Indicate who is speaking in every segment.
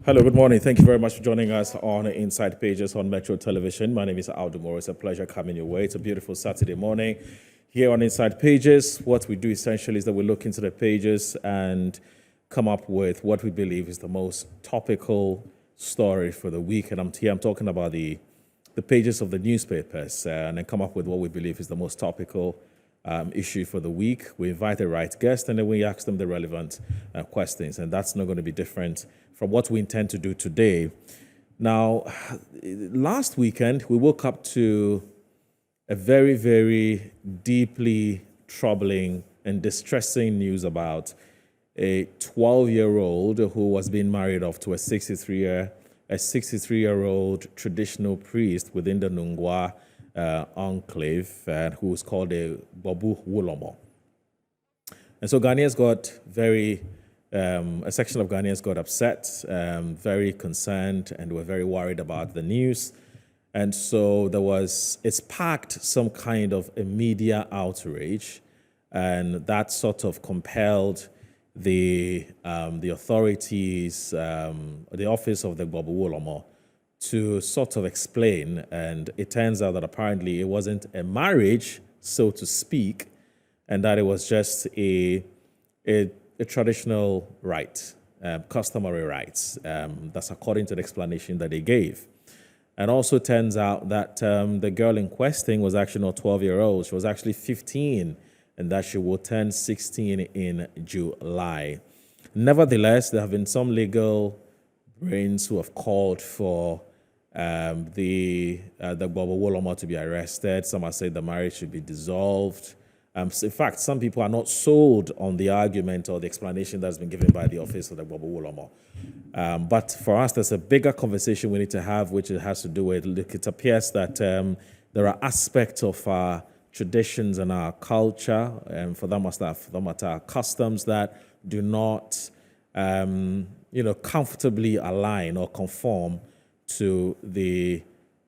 Speaker 1: Hello, good morning. Thank you very much for joining us on Inside Pages on Metro Television. My name is Aldemore. It's a pleasure coming your way. It's a beautiful Saturday morning here on Inside Pages. What we do essentially is that we look into the pages and come up with what we believe is the most topical story for the week. And I'm talking about the pages of the newspapers and then come up with what we believe is the most topical issue for the week. We invite the right guest and then we ask them the relevant questions. And that's not going to be different from what we intend to do today. Now, last weekend, we woke up to a very, very deeply troubling and distressing news about a 12-year-old who was being married off to a 63-year-old traditional priest within the Nungwa enclave, who was called a Bobu Wulomo. And so Ghanaians got a section of Ghanaians got upset, very concerned, and were very worried about the news. And so it sparked some kind of a media outrage, and that sort of compelled the authorities, the office of the Bobu Wulomo, to sort of explain. And it turns out that apparently it wasn't a marriage, so to speak, and that it was just a traditional right, customary rights. That's according to the explanation that they gave. And also turns out that the girl in question was actually not 12-year-old. She was actually 15, and that she will turn 16 in July. Nevertheless, there have been some legal brains who have called for the Bobu Wulomo to be arrested. Some have said the marriage should be dissolved. In fact, some people are not sold on the argument or the explanation that's been given by the office of the Bobu Wulomo. But for us, there's a bigger conversation we need to have, which it has to do with, it appears that there are aspects of our traditions and our culture, and for that matter, our customs that do not, comfortably align or conform to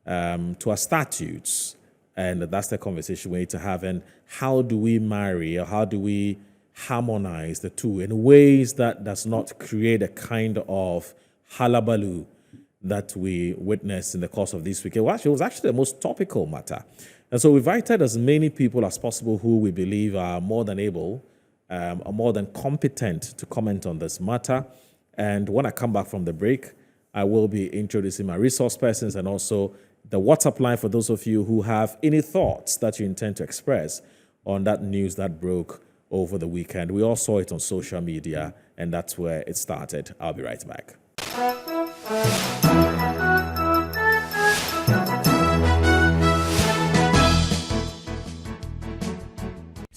Speaker 1: our statutes. And that's the conversation we need to have. And how do we marry, or how do we harmonize the two in ways that does not create a kind of hullabaloo that we witnessed in the course of this week? It was actually the most topical matter. And so we invited as many people as possible who we believe are more than able, or more than competent to comment on this matter. And when I come back from the break, I will be introducing my resource persons and also the WhatsApp line for those of you who have any thoughts that you intend to express on that news that broke over the weekend. We all saw it on social media, and that's where it started. I'll be right back.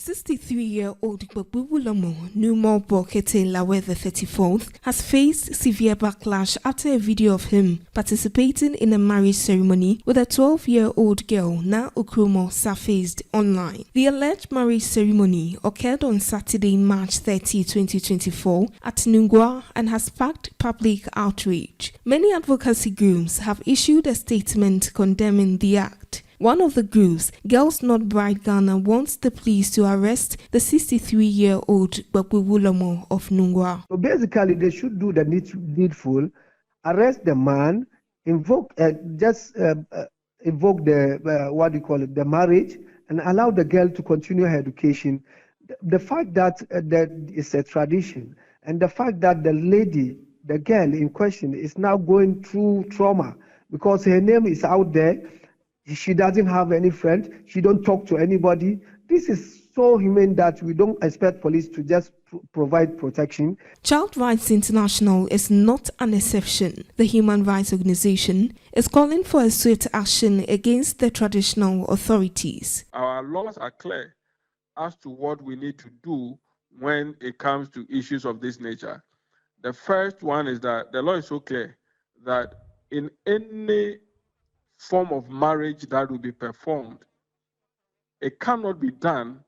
Speaker 2: 63-year-old Bobu Wulomo, Numo Bokete Lawe the 34th, has faced severe backlash after a video of him participating in a marriage ceremony with a 12-year-old girl, Na Ukrumo, surfaced online. The alleged marriage ceremony occurred on Saturday, March 30, 2024 at Nungwa and has sparked public outrage. Many advocacy groups have issued a statement condemning the act. One of the groups, Girls Not Bride Ghana, wants the police to arrest the 63-year-old Bobu Wulomo of Nungwa.
Speaker 3: So basically, they should do the needful, arrest the man, invoke the the marriage, and allow the girl to continue her education. The fact that that is a tradition, and the fact that the girl in question, is now going through trauma because her name is out there. She doesn't have any friend. She don't talk to anybody. This is so humane that we don't expect police to just provide protection.
Speaker 2: Child Rights International is not an exception. The human rights organization is calling for a swift action against the traditional authorities.
Speaker 4: Our laws are clear as to what we need to do when it comes to issues of this nature. The first one is that the law is so clear that in any form of marriage that will be performed, it cannot be done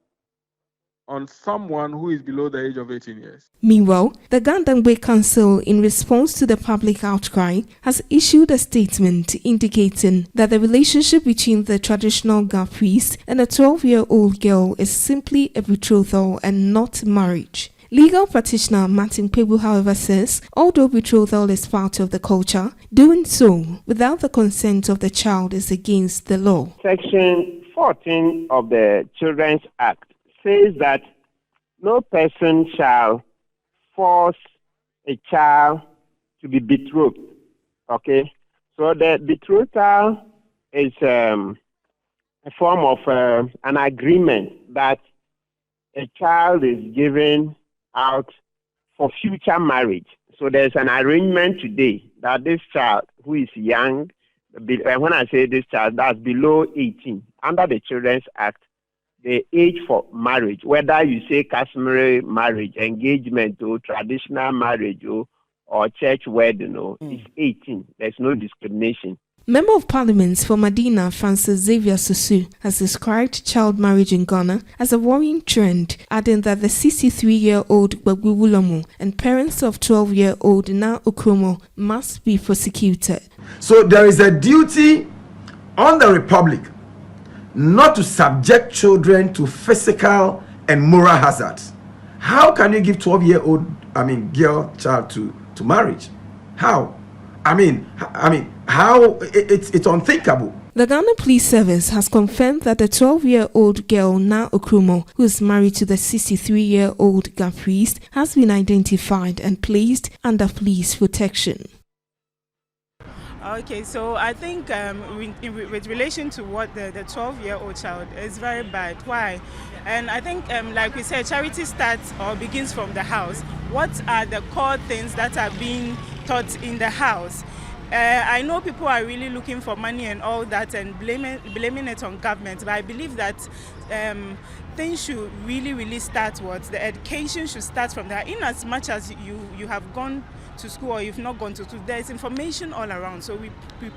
Speaker 4: on someone who is below the age of 18 years.
Speaker 2: Meanwhile, the Gandangwe Council, in response to the public outcry, has issued a statement indicating that the relationship between the traditional Ga priest and a 12-year-old girl is simply a betrothal and not marriage. Legal practitioner Martin Pebu, however, says although betrothal is part of the culture, doing so without the consent of the child is against the law.
Speaker 5: Section 14 of the Children's Act says that no person shall force a child to be betrothed. Okay? So the betrothal is a form of an agreement that a child is given out for future marriage. So there's an arrangement today that this child who is young, when I say this child, that's below 18, under the Children's Act, the age for marriage, whether you say customary marriage, engagement, or traditional marriage, or church wedding, is 18. There's no discrimination.
Speaker 2: Member of Parliament for Medina, Francis Xavier Susu, has described child marriage in Ghana as a worrying trend, adding that the 63-year-old Babu Wulomo and parents of 12-year-old Na Okromo must be prosecuted.
Speaker 6: So there is a duty on the Republic not to subject children to physical and moral hazards. How can you give 12-year-old, girl child to marriage? How? How it's unthinkable.
Speaker 2: The Ghana Police Service has confirmed that the 12-year-old girl Na Okromo, who is married to the 63-year-old Ga priest, has been identified and placed under police protection.
Speaker 7: Okay, so I think with relation to what the 12-year-old child is very bad. Why? And I think, like we said, charity starts or begins from the house. What are the core things that are being taught in the house? I know people are really looking for money and all that and blaming it on government, but I believe that things should really start the education should start from there. In as much as you have gone to school or you've not gone to school, there's information all around. So we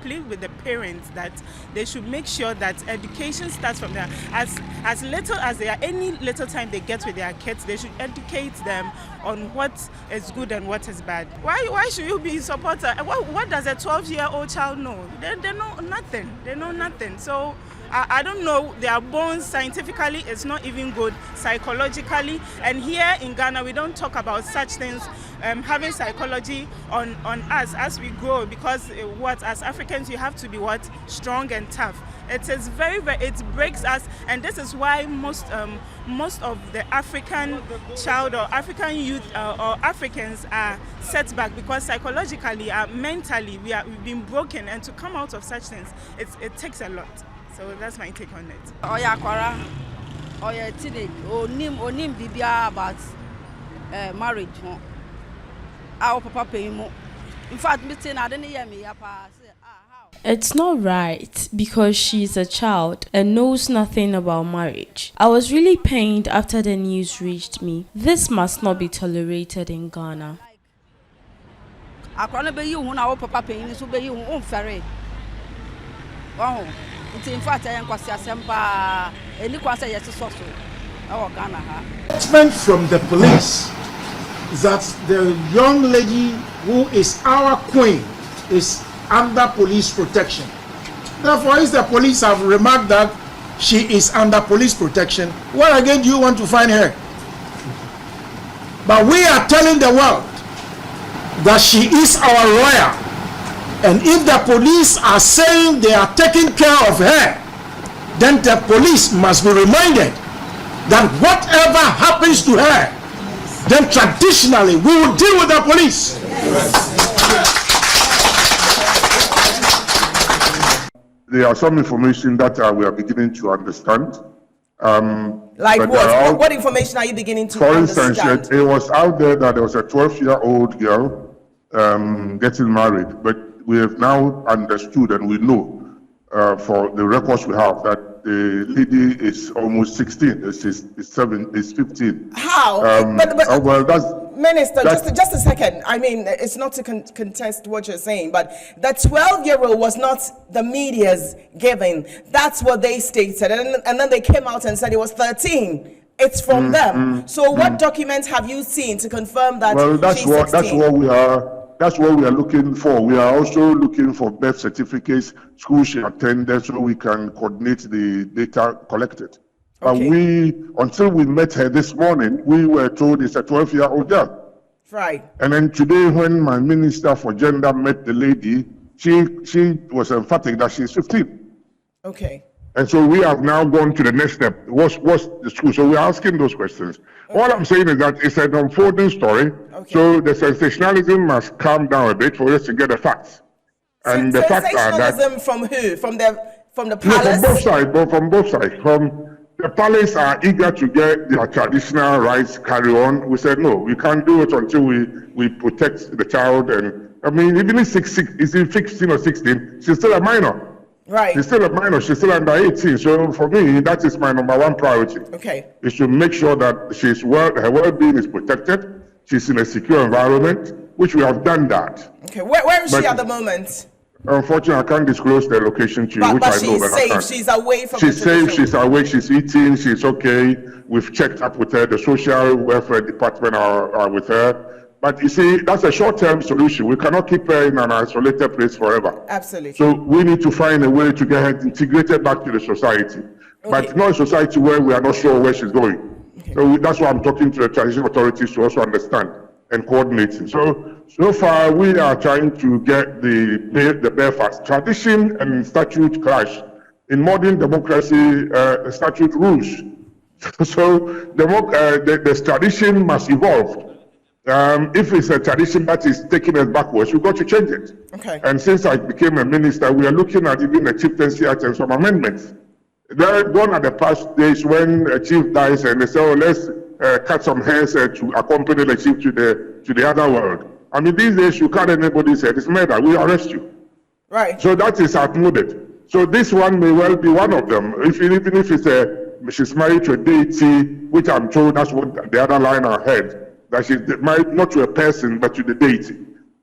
Speaker 7: plead with the parents that they should make sure that education starts from there. As little as they are, any little time they get with their kids, they should educate them on what is good and what is bad. Why should you be supporter? What does a 12-year-old child know? They know nothing. They know nothing. So I don't know, they are born scientifically, it's not even good psychologically. And here in Ghana, we don't talk about such things, having psychology on us as we grow, because as Africans, you have to be strong and tough. It is it breaks us, and this is why most of the African child or African youth or Africans are set back, because psychologically, mentally, we've been broken, and to come out of such things, it takes a lot. So that's my take on it.
Speaker 8: Teenage, onim bibia about marriage. Our papa pay mo. In fact, me I didn't hear me.
Speaker 9: It's not right because she's a child and knows nothing about marriage. I was really pained after the news reached me. This must not be tolerated in Ghana.
Speaker 8: Papa pay so be you ferry. Wow. In fact, I am
Speaker 10: Statement from the police that the young lady who is our queen is under police protection. Therefore, if the police have remarked that she is under police protection, where again do you want to find her? But we are telling the world that she is our lawyer. And if the police are saying they are taking care of her, then the police must be reminded that whatever happens to her, then traditionally we will deal with the police.
Speaker 11: There are some information that we are beginning to understand.
Speaker 12: Like what? What information are you beginning to understand?
Speaker 11: For instance, it was out there that there was a 12-year-old girl getting married, but we have now understood and we know for the records we have that the lady is almost 16. Is 15.
Speaker 12: How?
Speaker 11: Well, that's
Speaker 12: Minister. Just a second. I mean, it's not to contest what you're saying, but the 12-year-old was not the media's giving. That's what they stated, and then they came out and said it was 13. It's from them. So, what documents have you seen to confirm that?
Speaker 11: Well, that's what we are. That's what we are looking for. We are also looking for birth certificates, school she attended, so we can coordinate the data collected. But until we met her this morning, we were told it's a 12-year-old girl.
Speaker 12: Right.
Speaker 11: And then today, when my minister for gender met the lady, she was emphatic that she's 15.
Speaker 12: Okay.
Speaker 11: And so we have now gone to the next step. What's the school? So we're asking those questions. Okay. All I'm saying is that it's an unfolding story. Okay. So the sensationalism must calm down a bit for us to get the facts. And the facts are that.
Speaker 12: Sensationalism from who? From the palace?
Speaker 11: No, from both sides. From the palace are eager to get their traditional rights carry on. We said, no, we can't do it until we protect the child. And I mean, even if is in 16 or 16, she's still a minor.
Speaker 12: Right.
Speaker 11: She's still a minor. She's still under 18. So for me, that is my number one priority.
Speaker 12: Okay.
Speaker 11: Is to make sure that her well-being is protected. She's in a secure environment, which we have done that.
Speaker 12: Okay. Where is she at the moment?
Speaker 11: Unfortunately, I can't disclose the location to you, which I know that I can't.
Speaker 12: She's away from
Speaker 11: She's safe, she's awake, she's eating, she's okay. We've checked up with her. The social welfare department are with her. But you see, that's a short-term solution. We cannot keep her in an isolated place forever.
Speaker 12: Absolutely.
Speaker 11: So we need to find a way to get her integrated back to the society. Okay. But not a society where we are not sure where she's going. Okay. So that's why I'm talking to the transition authorities to also understand and coordinating. So far, we are trying to get the bare facts. Tradition and statute clash. In modern democracy, statute rules. So the tradition must evolve. If it's a tradition that is taking us backwards, we've got to change it.
Speaker 12: Okay.
Speaker 11: And since I became a minister, we are looking at even the Chieftaincy Act and some amendments. They're gone at the past days when a chief dies and they say, oh, let's cut some hairs to accompany the chief to the other world. I mean, these days you can't anybody say it's murder, we arrest you.
Speaker 12: Right.
Speaker 11: So that is outmoded. So this one may well be one of them. Even if it's she's married to a deity, which I'm told that's what the other line I heard, that she's married not to a person but to the deity.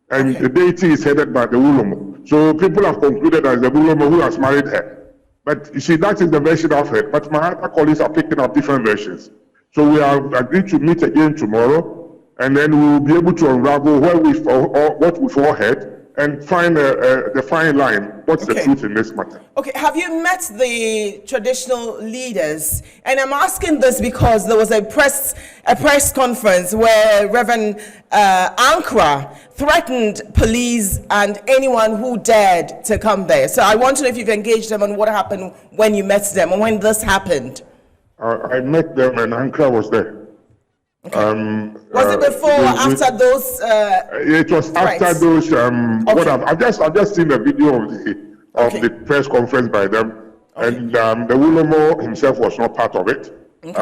Speaker 11: And the deity is headed by the Ulomo. So people have concluded that it's the Ulomo who has married her. But you see, that is the version I've heard. But my other colleagues are picking up different versions. So we have agreed to meet again tomorrow, and then we will be able to unravel what we've all heard and find the fine line. What's the truth in this matter? Okay.
Speaker 12: Have you met the traditional leaders? And I'm asking this because there was a press conference where Reverend Ankra threatened police and anyone who dared to come there. So I want to know if you've engaged them on what happened when you met them and when this happened.
Speaker 11: I met them and Ankra was there.
Speaker 12: Okay. Was it before or after those?
Speaker 11: It was threats? After those. I've just seen the video of the press conference by them, and the Ulomo himself was not part of it. Okay.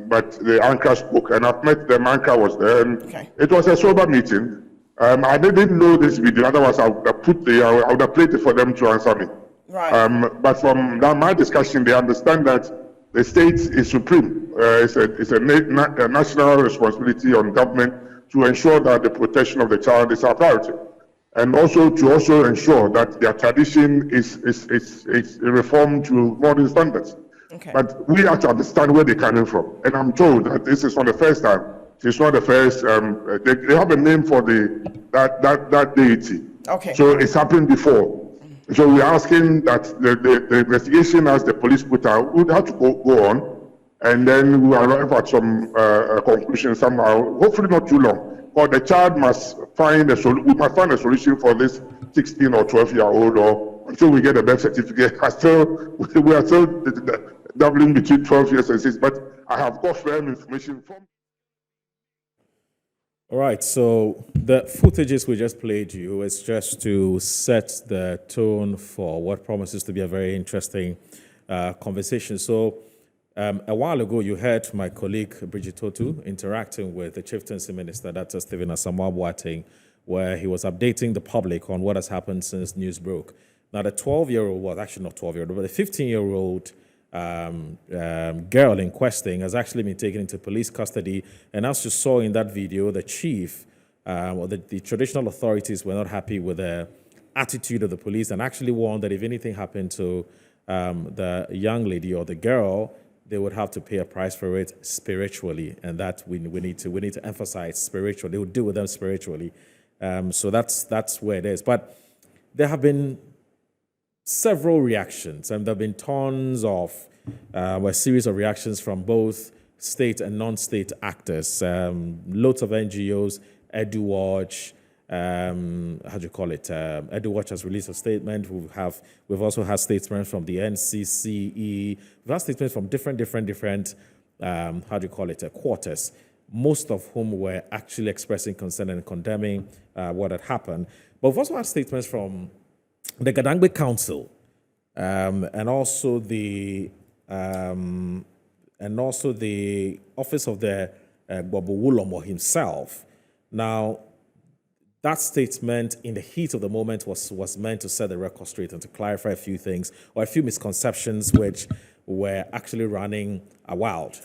Speaker 11: But the Ankara spoke, and I've met them. Ankara was there, and it was a sober meeting. I didn't know this video; otherwise, I would have played it for them to answer me.
Speaker 12: Right.
Speaker 11: But from my discussion, they understand that the state is supreme. It's a national responsibility on government to ensure that the protection of the child is our priority, and also to ensure that their tradition is reformed to modern standards. Okay. But we have to understand where they're coming from, and I'm told that this is not the first time. It's not the first. They have a name for that deity.
Speaker 12: Okay.
Speaker 11: So it's happened before. So we're asking that the investigation, as the police put out, would have to go on, and then we arrive at some conclusion somehow. Hopefully not too long, but the child must find we must find a solution for this 16 or 12-year-old, or until we get a birth certificate. We are still doubling between 12 years and 6. But I have got firm information from.
Speaker 1: All right, so the footages we just played you is just to set the tone for what promises to be a very interesting conversation. So a while ago, you heard my colleague Bridget Totu interacting with the Chieftaincy Minister, Dr. Stephen Asamoah Boateng, where he was updating the public on what has happened since news broke. Now, the 12-year-old, well, actually not 12-year-old, but the 15-year-old girl in question has actually been taken into police custody. And as you saw in that video, the chief or the traditional authorities were not happy with the attitude of the police and actually warned that if anything happened to the young lady or the girl, they would have to pay a price for it spiritually. And that we need to emphasize spiritual. They would deal with them spiritually. So that's where it is. But there have been several reactions, and there have been tons of were a series of reactions from both state and non-state actors, loads of NGOs, EduWatch, EduWatch has released a statement. We've also had statements from the NCCE. We've had statements from different quarters, most of whom were actually expressing concern and condemning what had happened. But we've also had statements from the Gadangbe Council and also the office of the Bobu Wulomo himself. Now, that statement, in the heat of the moment, was meant to set the record straight and to clarify a few things or a few misconceptions which were actually running wild.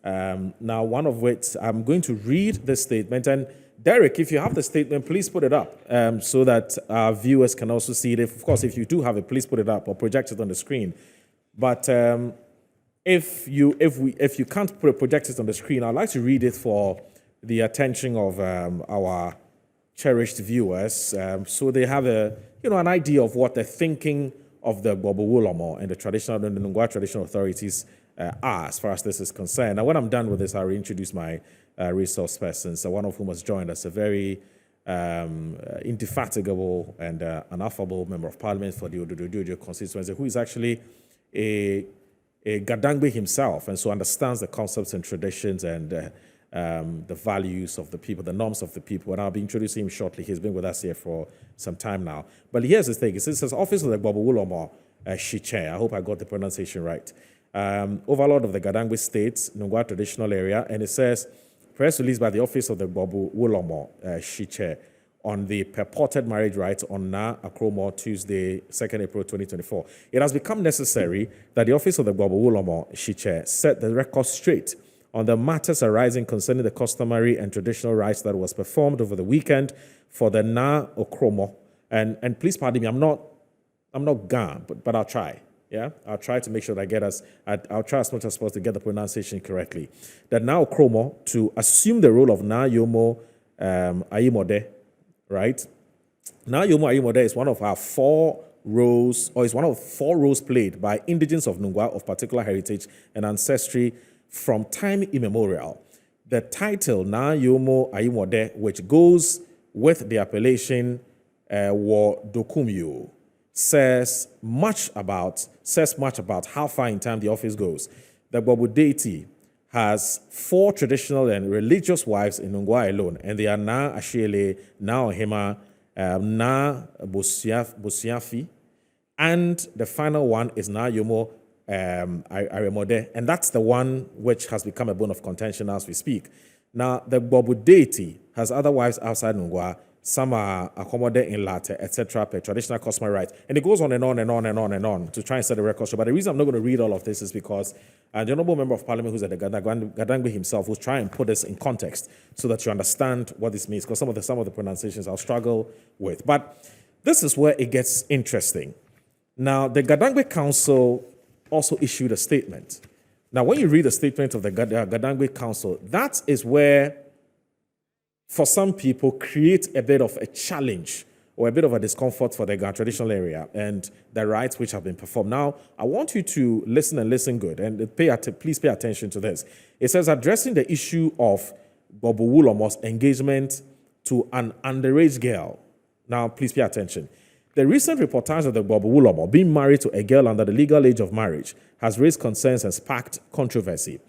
Speaker 1: Now, one of which I'm going to read the statement. And Derek, if you have the statement, please put it up so that our viewers can also see it. Of course, if you do have it, please put it up or project it on the screen. But if you can't project it on the screen, I'd like to read it for the attention of our cherished viewers, so they have an idea of what the thinking of the Bobo Wulomo and the Nungwa traditional authorities are as far as this is concerned. Now, when I'm done with this, I'll reintroduce my resource persons, one of whom has joined us, a very indefatigable and an affable member of parliament for the Ododo constituency, who is actually a Gadangbe himself, and so understands the concepts and traditions and the values of the people, the norms of the people. And I'll be introducing him shortly. He's been with us here for some time now. But here's the thing. It says Office of the Bobo Wulomo Shiche. I hope I got the pronunciation right. Overlord of the Gadangbe States, Nungwa Traditional Area. And it says, press release by the Office of the Bobo Wulomo Shiche on the purported marriage rights on Na Akromo Tuesday, 2nd April 2024. It has become necessary that the Office of the Bobo Wulomo Shiche set the record straight on the matters arising concerning the customary and traditional rites that was performed over the weekend for the Na Okromo. And please pardon me, I'm not Ga, but I'll try. Yeah, I'll try to make sure that I'll try as much as possible to get the pronunciation correctly. The Na Okromo to assume the role of Na Yomo Ayimode, right? Na Yomo Ayimode is one of our four roles played by indigents of Nungwa of particular heritage and ancestry from time immemorial. The title Na Yomo Ayimode, which goes with the appellation Wo Dokumyo, says much about how far in time the office goes. The Bobo deity has 4 traditional and religious wives in Nungwa alone, and they are Na Ashele, Na Ohima, Na Bosiafi, and the final one is Na Yomo Aremode, and that's the one which has become a bone of contention as we speak. Now, the Bobo deity has other wives outside Nungwa. Some are accommodate in latte, etc., per traditional customary rights. And it goes on and on and on and on and on to try and set the record straight. But the reason I'm not going to read all of this is because the Honorable Member of Parliament, who's at the Gadangbe himself, will try and put this in context so that you understand what this means, because some of the pronunciations I'll struggle with. But this is where it gets interesting. Now, the Gadangbe Council also issued a statement. Now, when you read the statement of the Gadangbe Council, that is where, for some people, create a bit of a challenge or a bit of a discomfort for the traditional area and the rites which have been performed. Now, I want you to listen and listen good, and please pay attention to this. It says, addressing the issue of Bobo Wulomo's engagement to an underage girl. Now, please pay attention. The recent reportage of the Bobo Wulomo being married to a girl under the legal age of marriage has raised concerns and sparked controversy.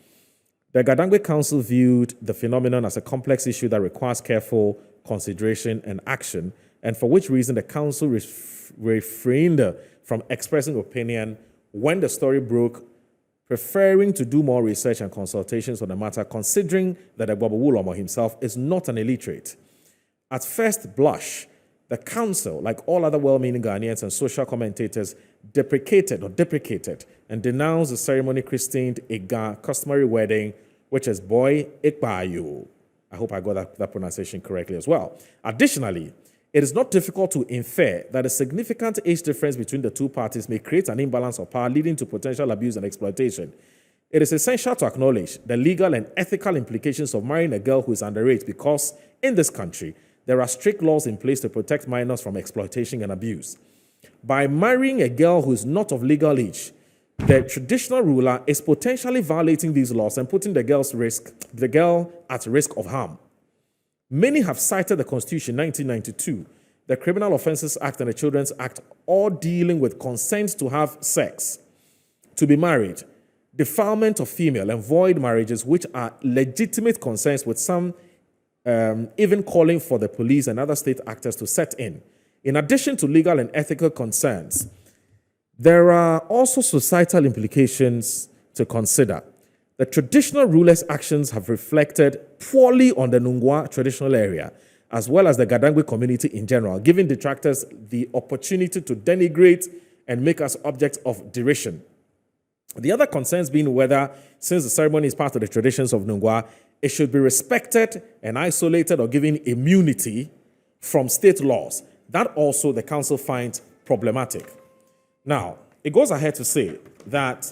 Speaker 1: The Gadangbe Council viewed the phenomenon as a complex issue that requires careful consideration and action, and for which reason the Council refrained from expressing opinion when the story broke, preferring to do more research and consultations on the matter, considering that the Bobo Wulomo himself is not an illiterate. At first blush, the Council, like all other well-meaning Ghanaians and social commentators, deprecated and denounced the ceremony christened a customary wedding, which is Boy Ikbayo. I hope I got that pronunciation correctly as well. Additionally, it is not difficult to infer that a significant age difference between the two parties may create an imbalance of power leading to potential abuse and exploitation. It is essential to acknowledge the legal and ethical implications of marrying a girl who is underage because, in this country, there are strict laws in place to protect minors from exploitation and abuse. By marrying a girl who is not of legal age, the traditional ruler is potentially violating these laws and putting the girl at risk of harm. Many have cited the Constitution 1992, the Criminal Offences Act and the Children's Act, all dealing with consent to have sex, to be married, defilement of female and void marriages, which are legitimate concerns, with some even calling for the police and other state actors to set in. In addition to legal and ethical concerns, there are also societal implications to consider. The traditional rulers' actions have reflected poorly on the Nungwa traditional area, as well as the Gadangwe community in general, giving detractors the opportunity to denigrate and make us objects of derision. The other concerns being whether, since the ceremony is part of the traditions of Nungwa, it should be respected and isolated or given immunity from state laws. That also the council finds problematic. Now, it goes ahead to say that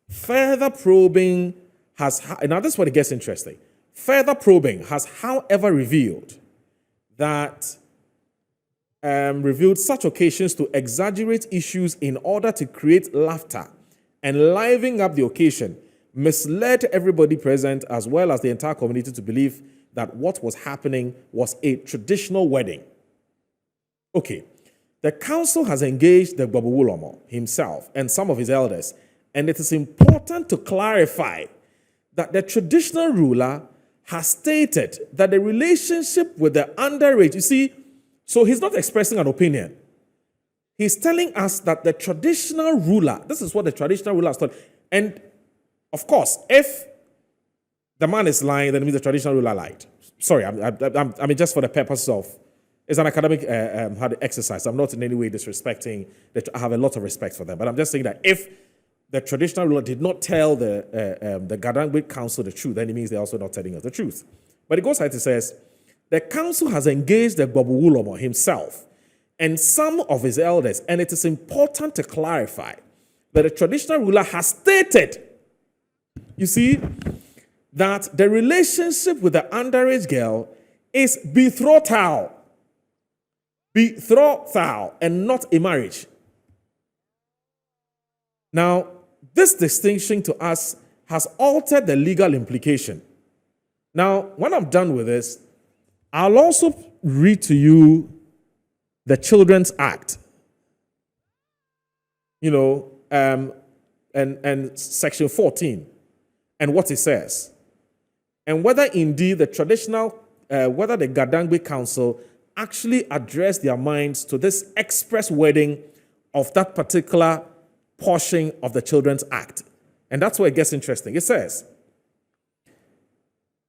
Speaker 1: further probing now this is what it gets interesting. Further probing has, however, revealed such occasions to exaggerate issues in order to create laughter and liven up the occasion, misled everybody present as well as the entire community to believe that what was happening was a traditional wedding. Okay, the council has engaged the Babawulomo himself and some of his elders, and it is important to clarify that the traditional ruler has stated that the relationship with the underage, you see, so he's not expressing an opinion. He's telling us that the traditional ruler, this is what the traditional ruler has told. And of course, if the man is lying, then it means the traditional ruler lied. Sorry, I mean, just for the purpose of, it's an academic exercise. I'm not in any way disrespecting, I have a lot of respect for them. But I'm just saying that if the traditional ruler did not tell the Gadangwe council the truth, then it means they're also not telling us the truth. But it goes ahead, it says, the council has engaged the Babawulomo himself and some of his elders, and it is important to clarify that the traditional ruler has stated, you see, that the relationship with the underage girl is betrothal, and not a marriage. Now, this distinction to us has altered the legal implication. Now, when I'm done with this, I'll also read to you the Children's Act, and Section 14, and what it says, and whether indeed the whether the Gadangwe Council actually addressed their minds to this express wording of that particular portion of the Children's Act. And that's where it gets interesting. It says,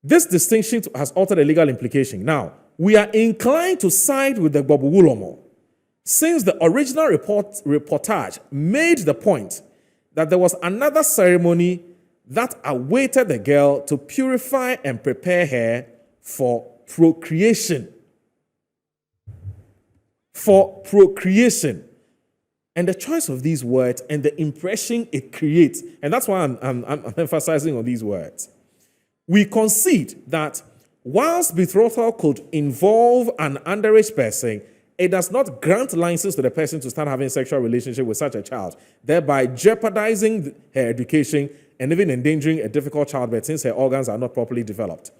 Speaker 1: this distinction has altered the legal implication. Now, we are inclined to side with the Babawulomo, since the original reportage made the point that there was another ceremony that awaited the girl to purify and prepare her for procreation. For procreation. And the choice of these words and the impression it creates, and that's why I'm emphasizing on these words. We concede that whilst betrothal could involve an underage person, it does not grant license to the person to start having sexual relationship with such a child, thereby jeopardizing her education and even endangering a difficult childbirth since her organs are not properly developed.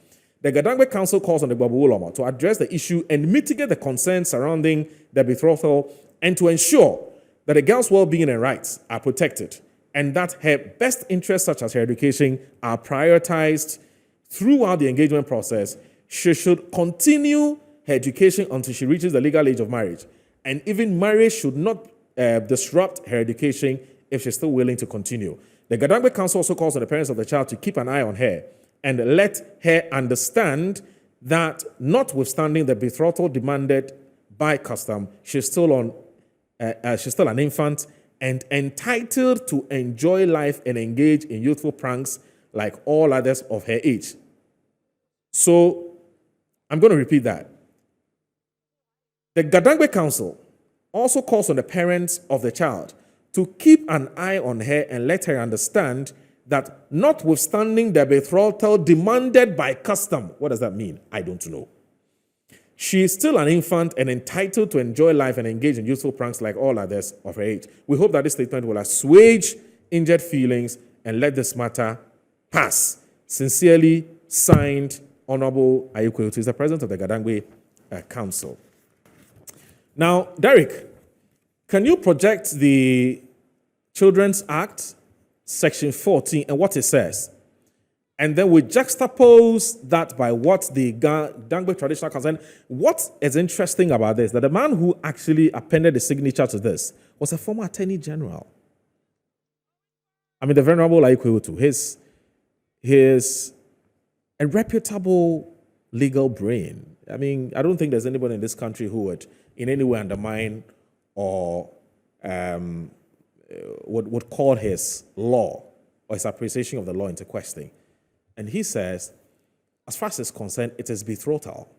Speaker 1: The Gadangwe Council calls on the Babawulomo to address the issue and mitigate the concerns surrounding the betrothal and to ensure that the girl's well-being and rights are protected and that her best interests, such as her education, are prioritized throughout the engagement process. She should continue her education until she reaches the legal age of marriage. And even marriage should not disrupt her education if she's still willing to continue. The Gadangwe Council also calls on the parents of the child to keep an eye on her and let her understand that notwithstanding the betrothal demanded by custom, she's still an infant and entitled to enjoy life and engage in youthful pranks like all others of her age. So, I'm going to repeat that. The Gadangwe Council also calls on the parents of the child to keep an eye on her and let her understand that notwithstanding the betrothal demanded by custom, what does that mean? I don't know. She is still an infant and entitled to enjoy life and engage in useful pranks like all others of her age. We hope that this statement will assuage injured feelings and let this matter pass. Sincerely signed, Honorable Ayikwe, who is the president of the Gadangwe Council. Now, Derek, can you project the Children's Act, Section 14, and what it says? And then we juxtapose that by what the Dangbe Traditional Council. What is interesting about this, that the man who actually appended the signature to this was a former Attorney General. I mean, the Venerable Aikwe, his a reputable legal brain. I mean, I don't think there's anybody in this country who would in any way undermine or would call his law or his appreciation of the law into question. And he says, as far as he's concerned, it is betrothal.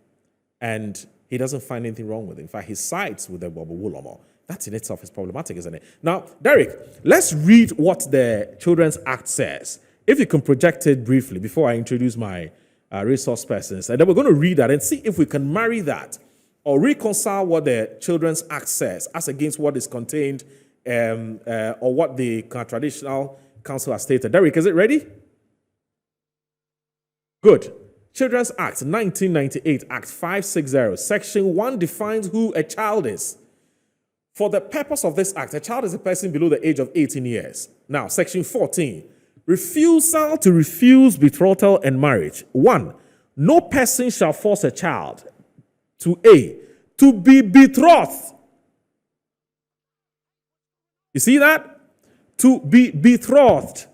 Speaker 1: And he doesn't find anything wrong with it. In fact, he sides with the Bobo Wulomo. That in itself is problematic, isn't it? Now, Derek, let's read what the Children's Act says. If you can project it briefly before I introduce my resource persons. And then we're going to read that and see if we can marry that or reconcile what the Children's Act says as against what is contained or what the Traditional Council has stated. Derek, is it ready? Good. Children's Act, 1998, Act 560, Section 1 defines who a child is. For the purpose of this act, a child is a person below the age of 18 years. Now, Section 14, refusal to refuse betrothal and marriage. 1, no person shall force a child to A, to be betrothed. You see that? To be betrothed.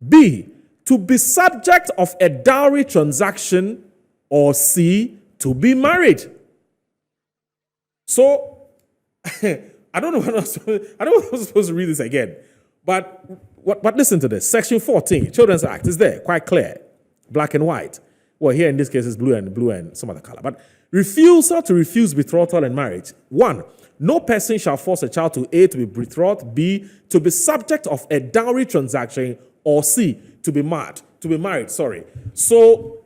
Speaker 1: B, to be subject of a dowry transaction, or C, to be married. So, I don't know what I was supposed to read this again, but listen to this. Section 14, Children's Act is there, quite clear, black and white. Well, here in this case it's blue and some other color. But refusal to refuse betrothal and marriage. 1, no person shall force a child to A, to be betrothed, B, to be subject of a dowry transaction, or C, to be married. So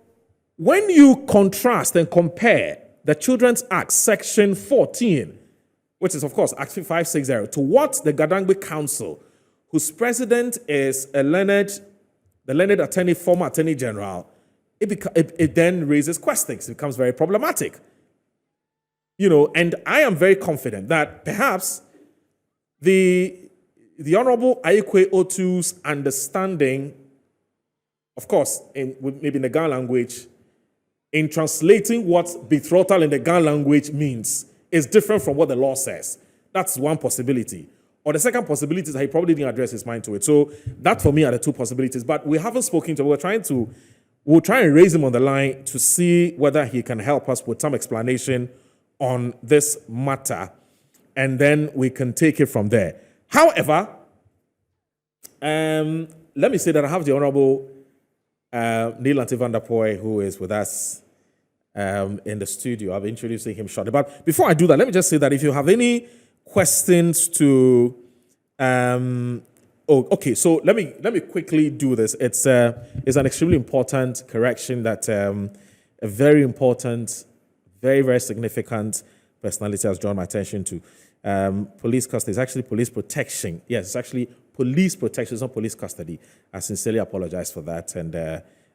Speaker 1: when you contrast and compare the Children's Act, Section 14, which is, of course, Act 560, to what the Gadangbe Council, whose president is the learned attorney, former Attorney General, it then raises questions. It becomes very problematic. And I am very confident that perhaps the Honorable Ayikwe Otu's understanding, of course, maybe in the Ghana language, in translating what betrothal in the Ghana language means, is different from what the law says. That's one possibility. Or the second possibility is that he probably didn't address his mind to it. So that for me are the two possibilities. But we haven't spoken to him. We'll try and raise him on the line to see whether he can help us with some explanation on this matter. And then we can take it from there. However, let me say that I have the Honorable Neil Antivandapoy, who is with us in the studio. I'll be introducing him shortly. But before I do that, let me just say that if you have any questions to... so let me quickly do this. It's an extremely important correction that a very important, very, very significant personality has drawn my attention to. Police custody is actually police protection. Yes, it's actually police protection. It's not police custody. I sincerely apologize for that. And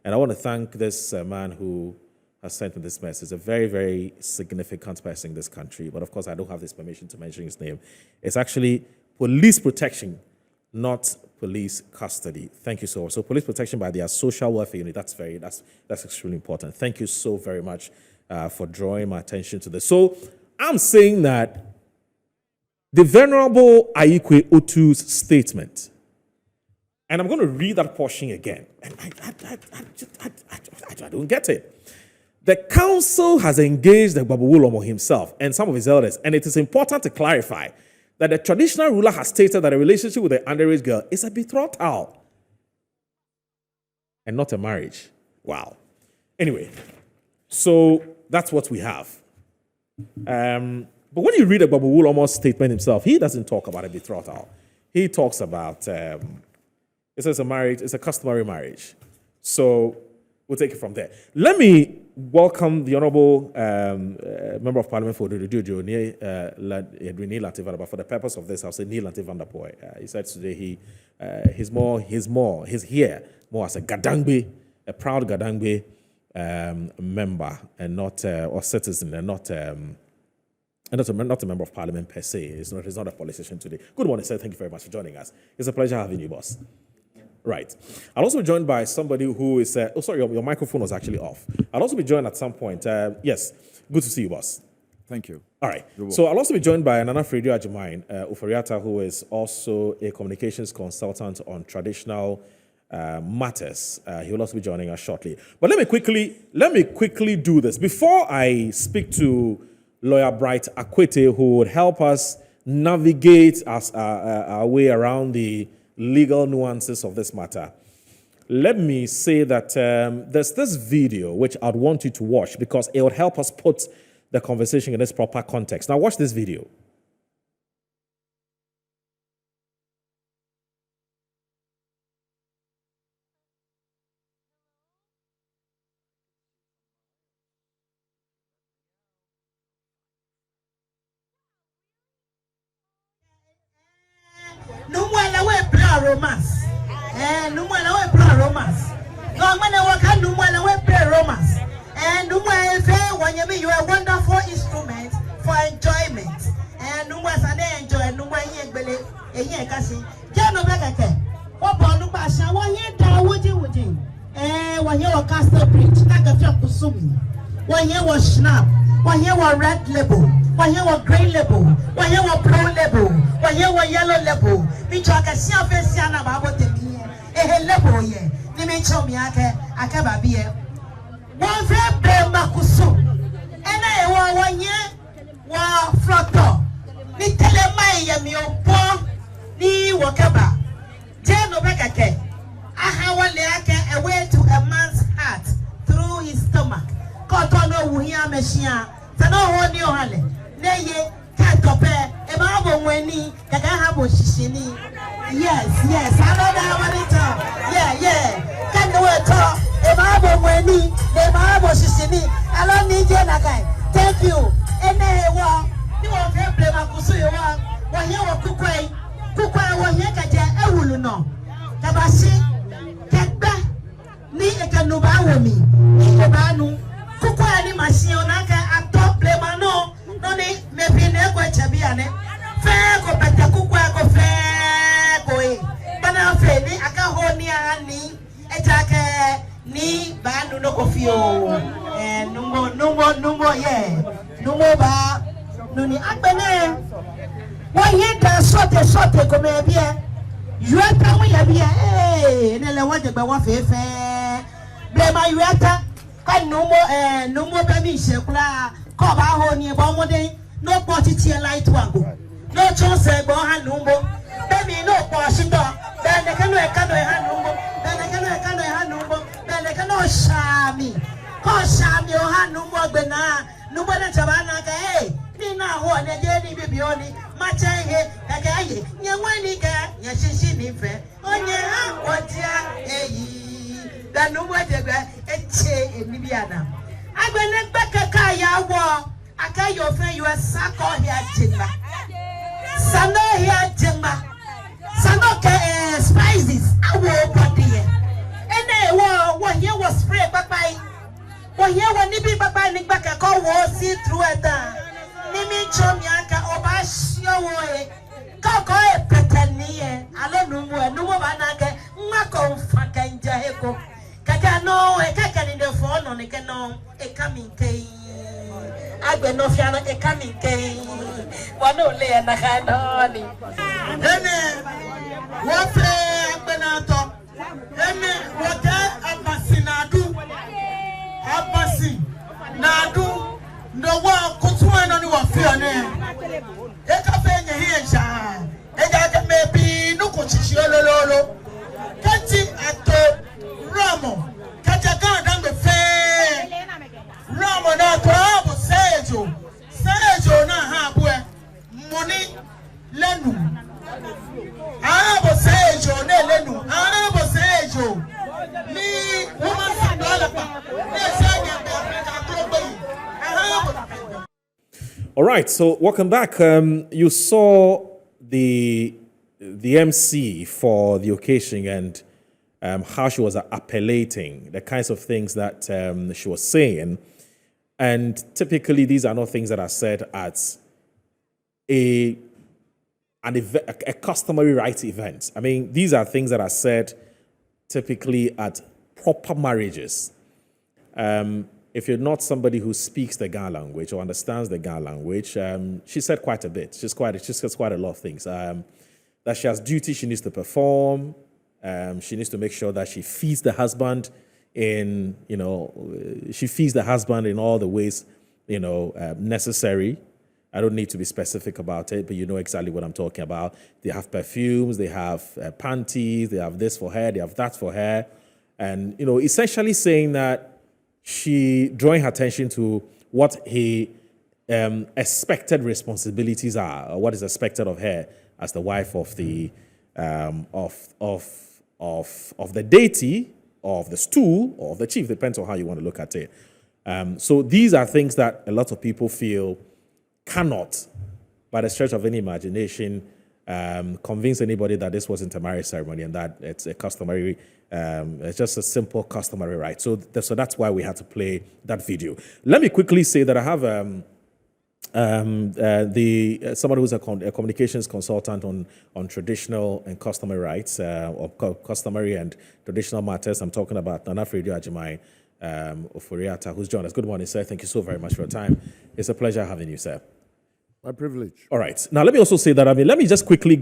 Speaker 1: I want to thank this man who has sent me this message. A very, very significant person in this country. But of course, I don't have this permission to mention his name. It's actually police protection, not police custody. Thank you so much. So police protection by their social welfare unit, that's extremely important. Thank you so very much for drawing my attention to this. So I'm saying that the Venerable Ayikwe Otu's statement, and I'm going to read that portion again, and I don't get it. The council has engaged the Babu Wulomo himself and some of his elders, and it is important to clarify that the traditional ruler has stated that a relationship with an underage girl is a betrothal and not a marriage. Wow. Anyway, so that's what we have. But when you read Babu Wulomo's statement himself, he doesn't talk about a betrothal. He talks about, it says a marriage, it's a customary marriage. So we'll take it from there. Let me welcome the Honourable Member of Parliament for the Jojo, Rene Lativanda, for the purpose of this, I'll say Neil Lativanda Boy. He said today he's here more as a Gadangbe, a proud Gadangbe member, and not or citizen, and not a member of Parliament per se. He's not a politician today. Good morning, sir. Thank you very much for joining us. It's a pleasure having you, boss. Right. I'll also be joined by somebody who is... your microphone was actually off. I'll also be joined at some point. Yes, good to see you, boss.
Speaker 13: Thank you.
Speaker 1: All right. So I'll also be joined by Nana Fredio Ajumain Ufariata, who is also a communications consultant on traditional matters. He will also be joining us shortly. But let me quickly do this. Before I speak to Lawyer Bright Akwete, who would help us navigate our way around the legal nuances of this matter, let me say that there's this video which I'd want you to watch because it would help us put the conversation in its proper context. Now watch this video.
Speaker 14: Romance. No one will play romance. No man will can no one will play romance. And no one when you are a wonderful instrument for enjoyment. And no one's an enjoy, no one yet believe a year cassie. Jano Bagake. What Bonu Basha, 1 year down, would you? And 1 year of Castle Bridge, like a few Kusumi. 1 year was Schnapp. 1 year was red label. 1 year was green label. 1 year was brown label. 1 year was yellow label. Which I can see a face about the beer. A label ye. They may show me a beer. 1 fair bear Makusu. And I 1 year war flotto. Ni telemai me poor ni wakaba. Jano Bekake. I have 1 leake away to a man's heart through his stomach. Kotono wuhia meshia. Tano ho ni ohale. Neye katope e ma bo weni kaka ha bo shishini. Yes, I know that one it. Yeah. Can do it all. E ma bo weni, e ma bo shishini. I don't need you nakai. Thank you. Ene wa ni wo fe play makusu yo wa ye wo kukwai wo ye kaje ewulu no. Tabashi kegba ni ekanuba wo mi. Ni ba nu kukwai ni machine onaka atop play mano. Noni maybe never chabiane. Fair go better kukwa go fair go. Bana feni aka honi ani etake ni bandu no kofio. Numbo yeah. Numbo ba nuni akbene. One year da sote go maybe. You are coming here. Nele waje ba wa fefe. Blema you ata. Kan numbo baby shekula. Koba honi bomode no potiti light wango no chose go hanumbo baby no poshindo then they can hanumbo then they can hanumbo then they can shami ko shami o hanumbo gbena numbo na chabana ka ni na ho ne je ni bibioni mache he kakaye nyawani ka nyashishi ni fe onye ha otia da numbo jega eche enibiana agbene gbekeka ya wo aka your friend you are sako here jima sano here jima sano ke spices awo body ene wo here was spray papai wo here wo nibi papai ni gbekeka wo see through it nimi chomi aka oba shio wo koko pretenie alo numu banake ngako mfaka nja heko kaka no kaka ni the phone on ke no e coming ke agbe no fiano e coming ke wano le na kanoni ene wo fe agbe na to ene wo te abasi na du no wo kutu eno ni wo fe one e ka fe nye hi sha e ga ke mebi no ko chichi olololo kati ato Ramo, Kajagan and the fair Ramo na to Sejo na habwe money lenu Arabo Sejo ne lenu Arabo Sejo
Speaker 1: All right, so welcome back. You saw the MC for the occasion and how she was appellating, the kinds of things that she was saying. And typically, these are not things that are said at a customary rights event. I mean, these are things that are said typically at proper marriages. If you're not somebody who speaks the Ghana language or understands the Ghana language, she said quite a bit. She says quite a lot of things. That she has duties she needs to perform. She needs to make sure that she feeds the husband she feeds the husband in all the ways, necessary. I don't need to be specific about it, but you know exactly what I'm talking about. They have perfumes, they have panties, they have this for her, they have that for her. And, essentially saying that she drawing her attention to what he expected responsibilities are, or what is expected of her as the wife of the of the deity, of the stool, or of the chief, depends on how you want to look at it. So these are things that a lot of people feel cannot, by the stretch of any imagination, convince anybody that this wasn't a marriage ceremony and that it's a customary, it's just a simple customary right. So that's why we had to play that video. Let me quickly say that I have somebody who's a communications consultant on traditional and customary rights, or customary and traditional matters. I'm talking about Nana Fredio Ajimai Oforiata, who's joined us. Good morning, sir. Thank you so very much for your time. It's a pleasure having you, sir.
Speaker 13: My privilege.
Speaker 1: All right. Now, let me also say that, let me quickly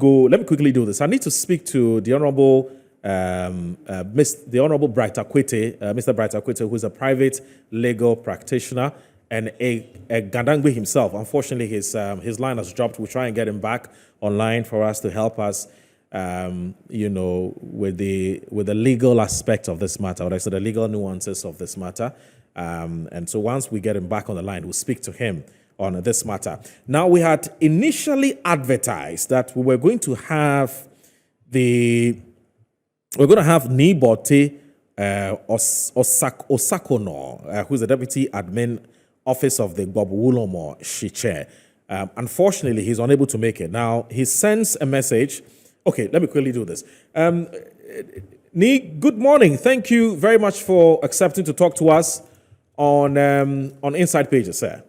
Speaker 1: do this. I need to speak to the Honorable Honorable Bright Akwete, Mr. Bright Akwete, who is a private legal practitioner and a Gandangwe himself. Unfortunately, his line has dropped. We'll try and get him back online for us to help us, with the legal aspect of this matter, or the legal nuances of this matter. And so once we get him back on the line, we'll speak to him on this matter. Now, we had initially advertised that we were going to have Nibote Osakono, who's the deputy admin office of the Gwabewulomo Shiche. Unfortunately, he's unable to make it. Now, he sends a message. Okay, let me quickly do this. Ni, good morning. Thank you very much for accepting to talk to us on Inside Pages, sir.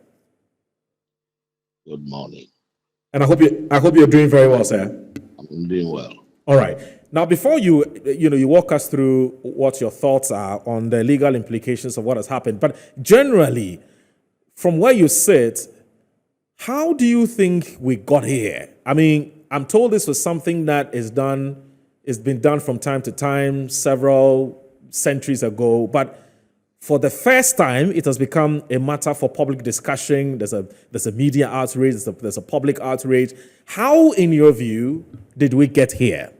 Speaker 15: Good morning.
Speaker 1: And I hope you're doing very well, sir.
Speaker 15: I'm doing well.
Speaker 1: All right. Now, before you walk us through what your thoughts are on the legal implications of what has happened, but generally, from where you sit, how do you think we got here? I mean, I'm told this was something that is been done from time to time, several centuries ago, but for the first time, it has become a matter for public discussion. There's a media outrage, there's a public outrage. How, in your view, did we get here?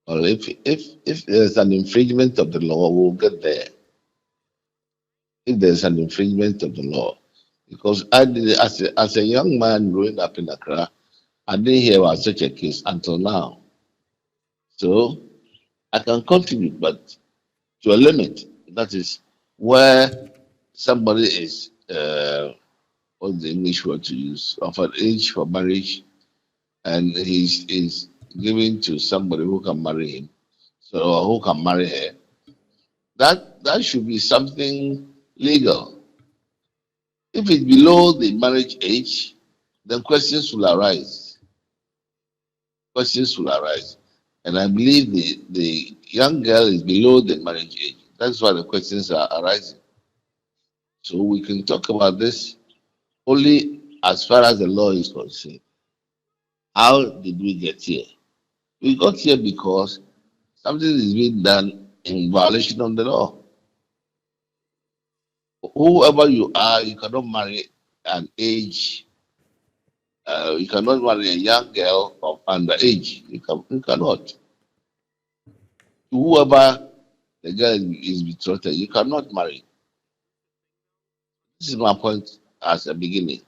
Speaker 15: Well, if there's an infringement of the law, we'll get there. If there's an infringement of the law, because as a young man growing up in Accra, I didn't hear about such a case until now. So I can contribute, but to a limit. That is where somebody is, what's the English word to use, of an age for marriage, and he's given to somebody who can marry him, or who can marry her. That should be something legal. If it's below the marriage age, then questions will arise. And I believe the young girl is below the marriage age. That's why the questions are arising. So we can talk about this only as far as the law is concerned. How did we get here? We got here because something is being done in violation of the law. Whoever you are, you cannot marry an age. You cannot marry a young girl of underage. You cannot. Whoever the girl is betrothed, you cannot marry. This is my point as a beginning.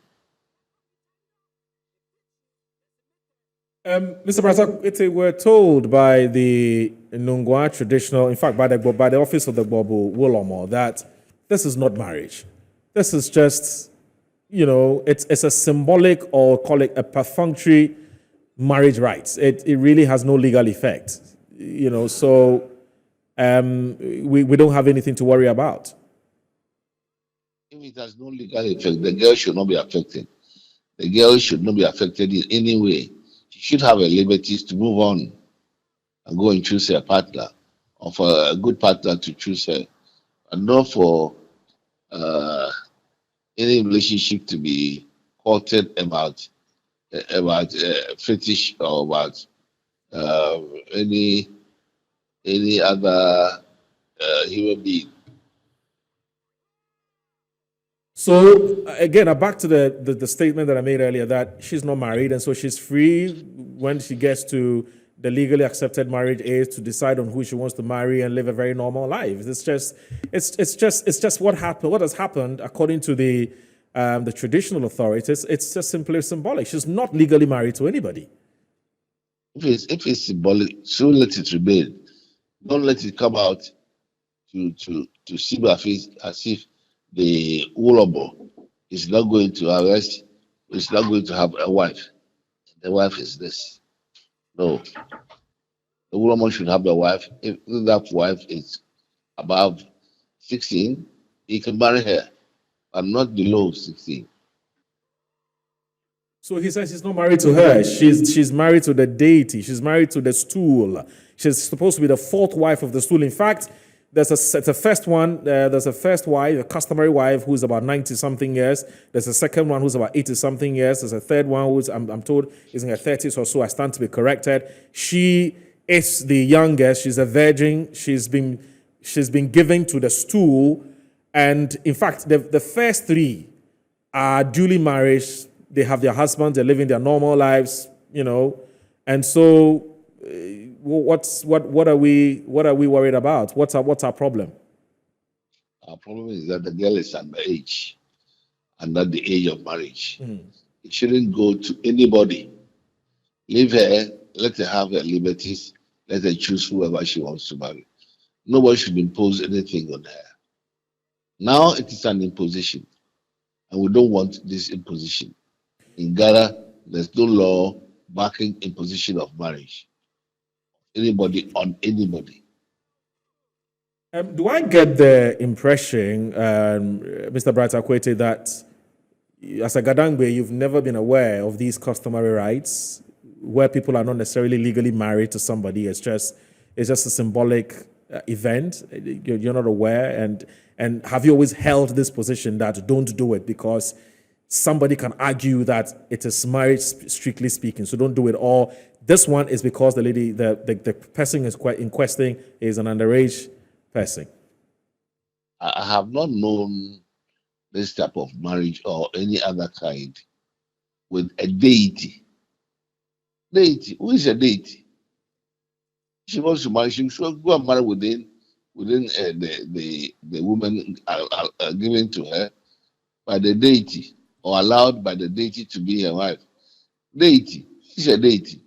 Speaker 1: Mr. Brasak, we're told by the Nungwa traditional, in fact, by the office of the Bobu Wolomo, that this is not marriage. This is just it's a symbolic, or call it a perfunctory marriage rights. It really has no legal effect. So we don't have anything to worry about.
Speaker 15: If it has no legal effect, the girl should not be affected. The girl should not be affected in any way. She should have a liberty to move on and go and choose a partner, or for a good partner to choose her, and not for any relationship to be courted about fetish, or about any other human being.
Speaker 1: So again, back to the statement that I made earlier, that she's not married, and so she's free when she gets to the legally accepted marriage age to decide on who she wants to marry and live a very normal life. It's just what happened. What has happened according to the traditional authorities? It's just simply symbolic. She's not legally married to anybody.
Speaker 15: If it's symbolic, so let it remain. Don't let it come out to see my face as if the Ulobo is not going to arrest, is not going to have a wife. The wife is this. No. The woman should have a wife. If that wife is above 16, he can marry her, but not below 16.
Speaker 1: So he says he's not married to her. She's married to the deity. She's married to the stool. She's supposed to be the fourth wife of the stool. In fact, there's a first one. There's a first wife, a customary wife, who's about 90-something years. There's a second one who's about 80-something years. There's a third one who's, I'm told, is in her 30s or so. I stand to be corrected. She is the youngest. She's a virgin. She's been given to the stool. And in fact, the first three are duly married. They have their husbands. They're living their normal lives, And so, what are we worried about? What's our problem?
Speaker 15: Our problem is that the girl is underage, and at the age of marriage. It shouldn't go to anybody. Leave her. Let her have her liberties. Let her choose whoever she wants to marry. Nobody should impose anything on her. Now it is an imposition, and we don't want this imposition. In Ghana, there's no law backing imposition of marriage. Anybody on anybody.
Speaker 1: Do I get the impression, Mr. Bright Akwete, that as a Gadangbe, you've never been aware of these customary rights where people are not necessarily legally married to somebody? It's just a symbolic event. You're not aware, and have you always held this position that don't do it because somebody can argue that it is marriage, strictly speaking, so don't do it? Or this one is because the lady, the person is in question is an underage person?
Speaker 15: I have not known this type of marriage or any other kind with a deity. Deity, who is a deity? She wants to marry, she should go and marry within the woman given to her by the deity, or allowed by the deity to be her wife. Deity, she's a deity.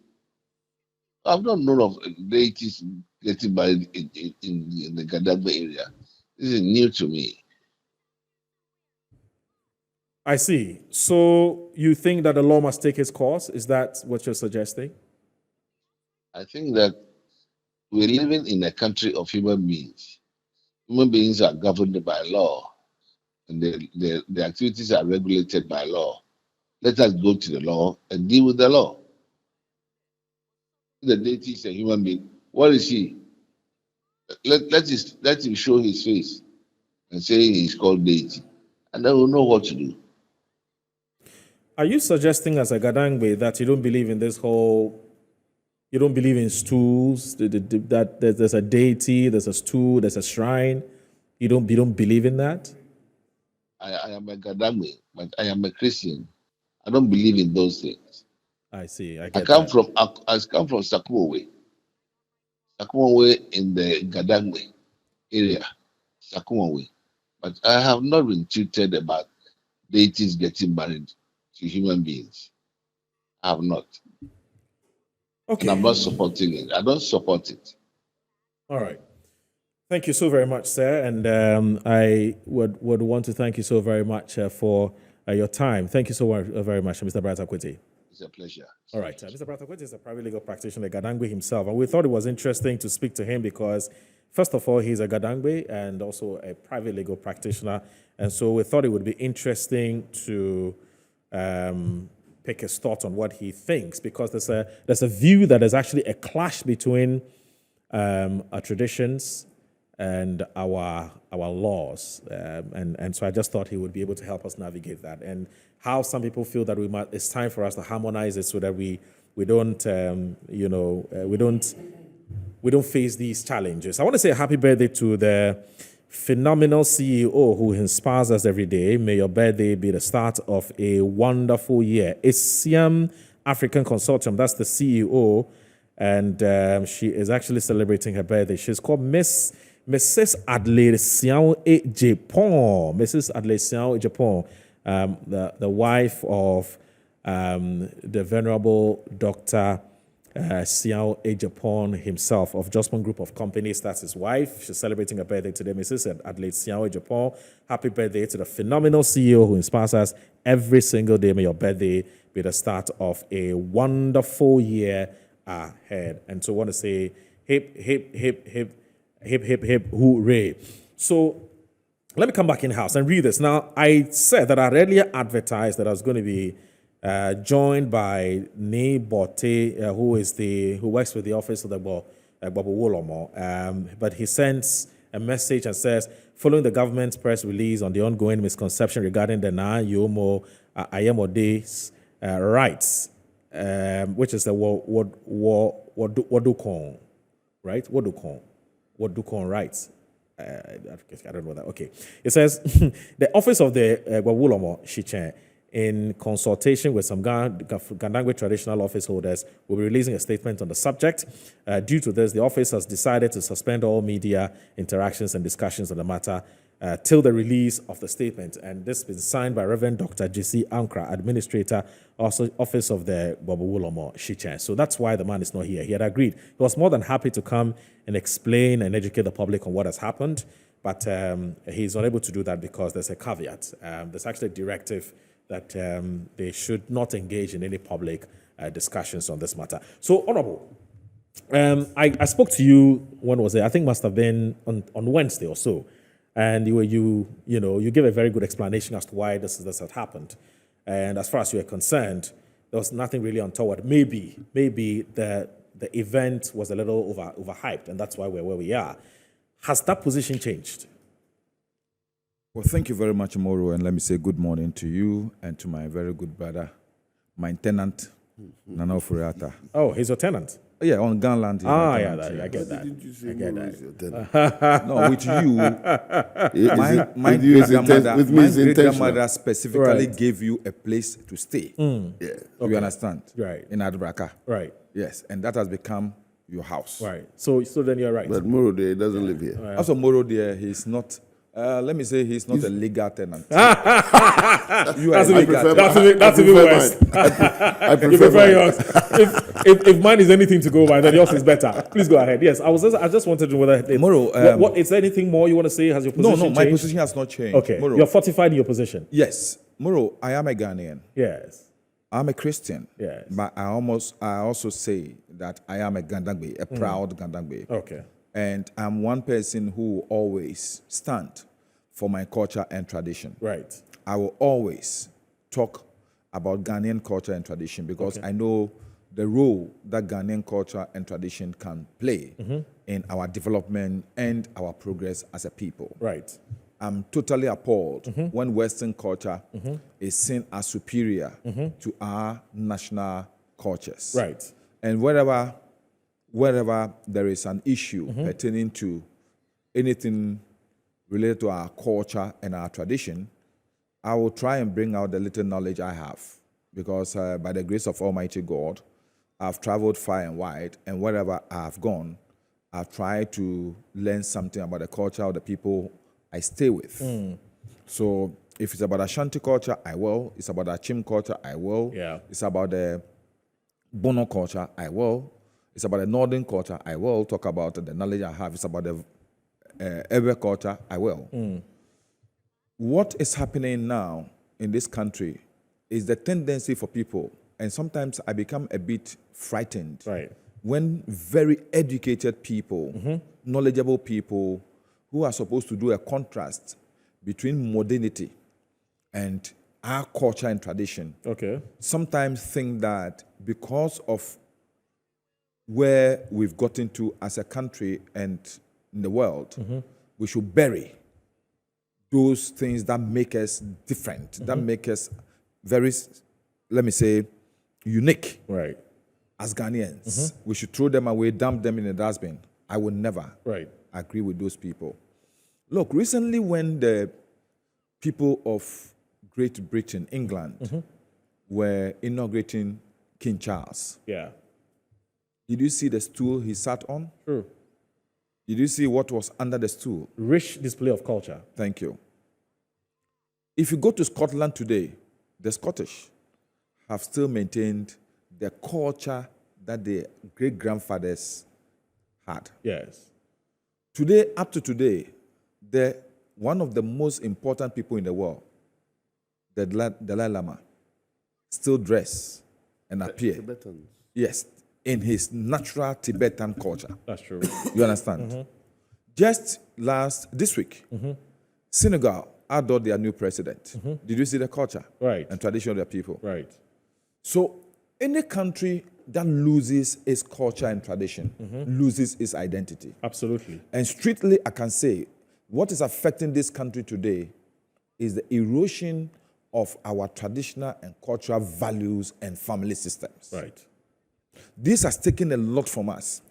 Speaker 15: I've not known of deities getting married in the Gadagba area. This is new to me.
Speaker 1: I see. So you think that the law must take its course? Is that what you're suggesting?
Speaker 15: I think that we're living in a country of human beings. Human beings are governed by law, and the activities are regulated by law. Let us go to the law and deal with the law. The deity is a human being. What is he? Let him show his face and say he's called deity, and then we'll know what to do.
Speaker 1: Are you suggesting as a Gadangbe that you don't believe in this whole, you don't believe in stools, that there's a deity, there's a stool, there's a shrine? You don't believe in that?
Speaker 15: I am a Gadangbe, but I am a Christian. I don't believe in those things.
Speaker 1: I see. I
Speaker 15: come from Sakumawe. Sakumawe in the Gadangbe area, Sakumawe. But I have not been tutored about deities getting married to human beings. I have not.
Speaker 1: Okay.
Speaker 15: And I'm not supporting it. I don't support it.
Speaker 1: All right. Thank you so very much, sir. And I would want to thank you so very much for your time. Thank you so very much, Mr. Bratakweti.
Speaker 15: It's a pleasure.
Speaker 1: All right. Mr. Bratakweti is a private legal practitioner, Gadangwe himself, and we thought it was interesting to speak to him because, first of all, he's a Gadangwe and also a private legal practitioner, and so we thought it would be interesting to pick his thoughts on what he thinks, because there's a view that there's actually a clash between our traditions and our laws, and so I just thought he would be able to help us navigate that, and how some people feel that it's time for us to harmonize it so that we don't we don't face these challenges. I want to say a happy birthday to the phenomenal CEO who inspires us every day. May your birthday be the start of a wonderful year. Siam African Consortium, that's the CEO, and she is actually celebrating her birthday. She's called Mrs. Adelaide Siao E Japon. Mrs. Adelaide Siao E Japon, the wife of the Venerable Dr. Siao E Japon himself of Jospon Group of Companies. That's his wife. She's celebrating her birthday today. Mrs. Adelaide Siao E Japon, happy birthday to the phenomenal CEO who inspires us every single day. May your birthday be the start of a wonderful year ahead. And so I want to say hip, hip, hip, hip, hip, hip, hip, hooray. So let me come back in-house and read this. Now, I said that I earlier advertised that I was going to be joined by Ne Bote, who works with the office of the Bobo Wolomo. But he sends a message and says, following the government's press release on the ongoing misconception regarding the Na Yomo Ayemode's rights, which is the Wadukon, right? Wadukon rights. I don't know that. Okay. It says, the office of the Wawulomo Shichen, in consultation with some Gandangwe traditional office holders, will be releasing a statement on the subject. Due to this, the office has decided to suspend all media interactions and discussions on the matter till the release of the statement. And this has been signed by Reverend Dr. J.C. Ankra, Administrator, also Office of the Bobo Wulomo Shichen. So that's why the man is not here. He had agreed. He was more than happy to come and explain and educate the public on what has happened, but he's unable to do that because there's a caveat. There's actually a directive that they should not engage in any public discussions on this matter. So, Honorable, I spoke to you, when was it? I think must have been on Wednesday or so, and you gave a very good explanation as to why this had happened. And as far as you are concerned, there was nothing really untoward. Maybe the event was a little overhyped, and that's why we're where we are. Has that position changed?
Speaker 13: Well, thank you very much, Moro, and let me say good morning to you and to my very good brother, my tenant, Nana Furiata.
Speaker 1: Oh, he's your tenant?
Speaker 13: Yeah, on Gunland.
Speaker 1: I get that. I get that.
Speaker 13: No, with you, my great-grandmother specifically gave you a place to stay. You understand?
Speaker 1: Right.
Speaker 13: In Adraka.
Speaker 1: Right.
Speaker 13: Yes, and that has become your house.
Speaker 1: Right. So then you're right.
Speaker 16: But Moro there doesn't live here.
Speaker 1: Right.
Speaker 13: Also, Moro there, he's not. Let me say he's not a legal tenant.
Speaker 1: You are that's even worse.
Speaker 16: I prefer
Speaker 1: yours. If mine is anything to go by, then yours is better. Please go ahead. Yes, I just wanted to know whether
Speaker 13: Moro,
Speaker 1: what is there anything more you want to say? Has your position changed?
Speaker 13: No, my position has not changed.
Speaker 1: Okay,
Speaker 13: Moro,
Speaker 1: you're fortified in your position.
Speaker 13: Yes, Moro, I am a Ghanaian.
Speaker 1: Yes,
Speaker 13: I'm a Christian.
Speaker 1: Yes,
Speaker 13: but I also say that I am a Gandangbe, a proud Gandangbe.
Speaker 1: Okay.
Speaker 13: And I'm one person who will always stand for my culture and tradition.
Speaker 1: Right.
Speaker 13: I will always talk about Ghanaian culture and tradition because I know the role that Ghanaian culture and tradition can play in our development and our progress as a people.
Speaker 1: Right.
Speaker 13: I'm totally appalled when Western culture is seen as superior to our national cultures.
Speaker 1: Right.
Speaker 13: And wherever there is an issue pertaining to anything related to our culture and our tradition, I will try and bring out the little knowledge I have. Because by the grace of Almighty God, I've traveled far and wide, and wherever I've gone, I've tried to learn something about the culture of the people I stay with. So if it's about Ashanti culture, I will. It's about Achim culture, I will.
Speaker 1: Yeah.
Speaker 13: It's about the Bono culture, I will. It's about the Northern culture, I will talk about the knowledge I have. It's about the Ewe culture, I will. What is happening now in this country is the tendency for people, and sometimes I become a bit frightened when very educated people, knowledgeable people who are supposed to do a contrast between modernity and our culture and tradition, sometimes think that because of where we've gotten to as a country and in the world, we should bury those things that make us different, that make us very, let me say, unique as Ghanaians. We should throw them away, dump them in a dustbin. I would never agree with those people. Look, recently when the people of Great Britain, England, were inaugurating King Charles, did you see the stool he sat on?
Speaker 1: True.
Speaker 13: Did you see what was under the stool?
Speaker 1: Rich display of culture.
Speaker 13: Thank you. If you go to Scotland today, the Scottish have still maintained the culture that their great-grandfathers had.
Speaker 1: Yes.
Speaker 13: Today, up to today, one of the most important people in the world, the Dalai Lama, still dress and appear.
Speaker 16: Tibetans.
Speaker 13: Yes, in his natural Tibetan culture.
Speaker 1: That's true.
Speaker 13: You understand? Just this week, Senegal adored their new president. Did you see the culture and tradition of their people?
Speaker 1: Right.
Speaker 13: So any country that loses its culture and tradition loses its identity.
Speaker 1: Absolutely.
Speaker 13: And strictly, I can say, what is affecting this country today is the erosion of our traditional and cultural values and family systems.
Speaker 1: Right.
Speaker 13: This has taken a lot from us.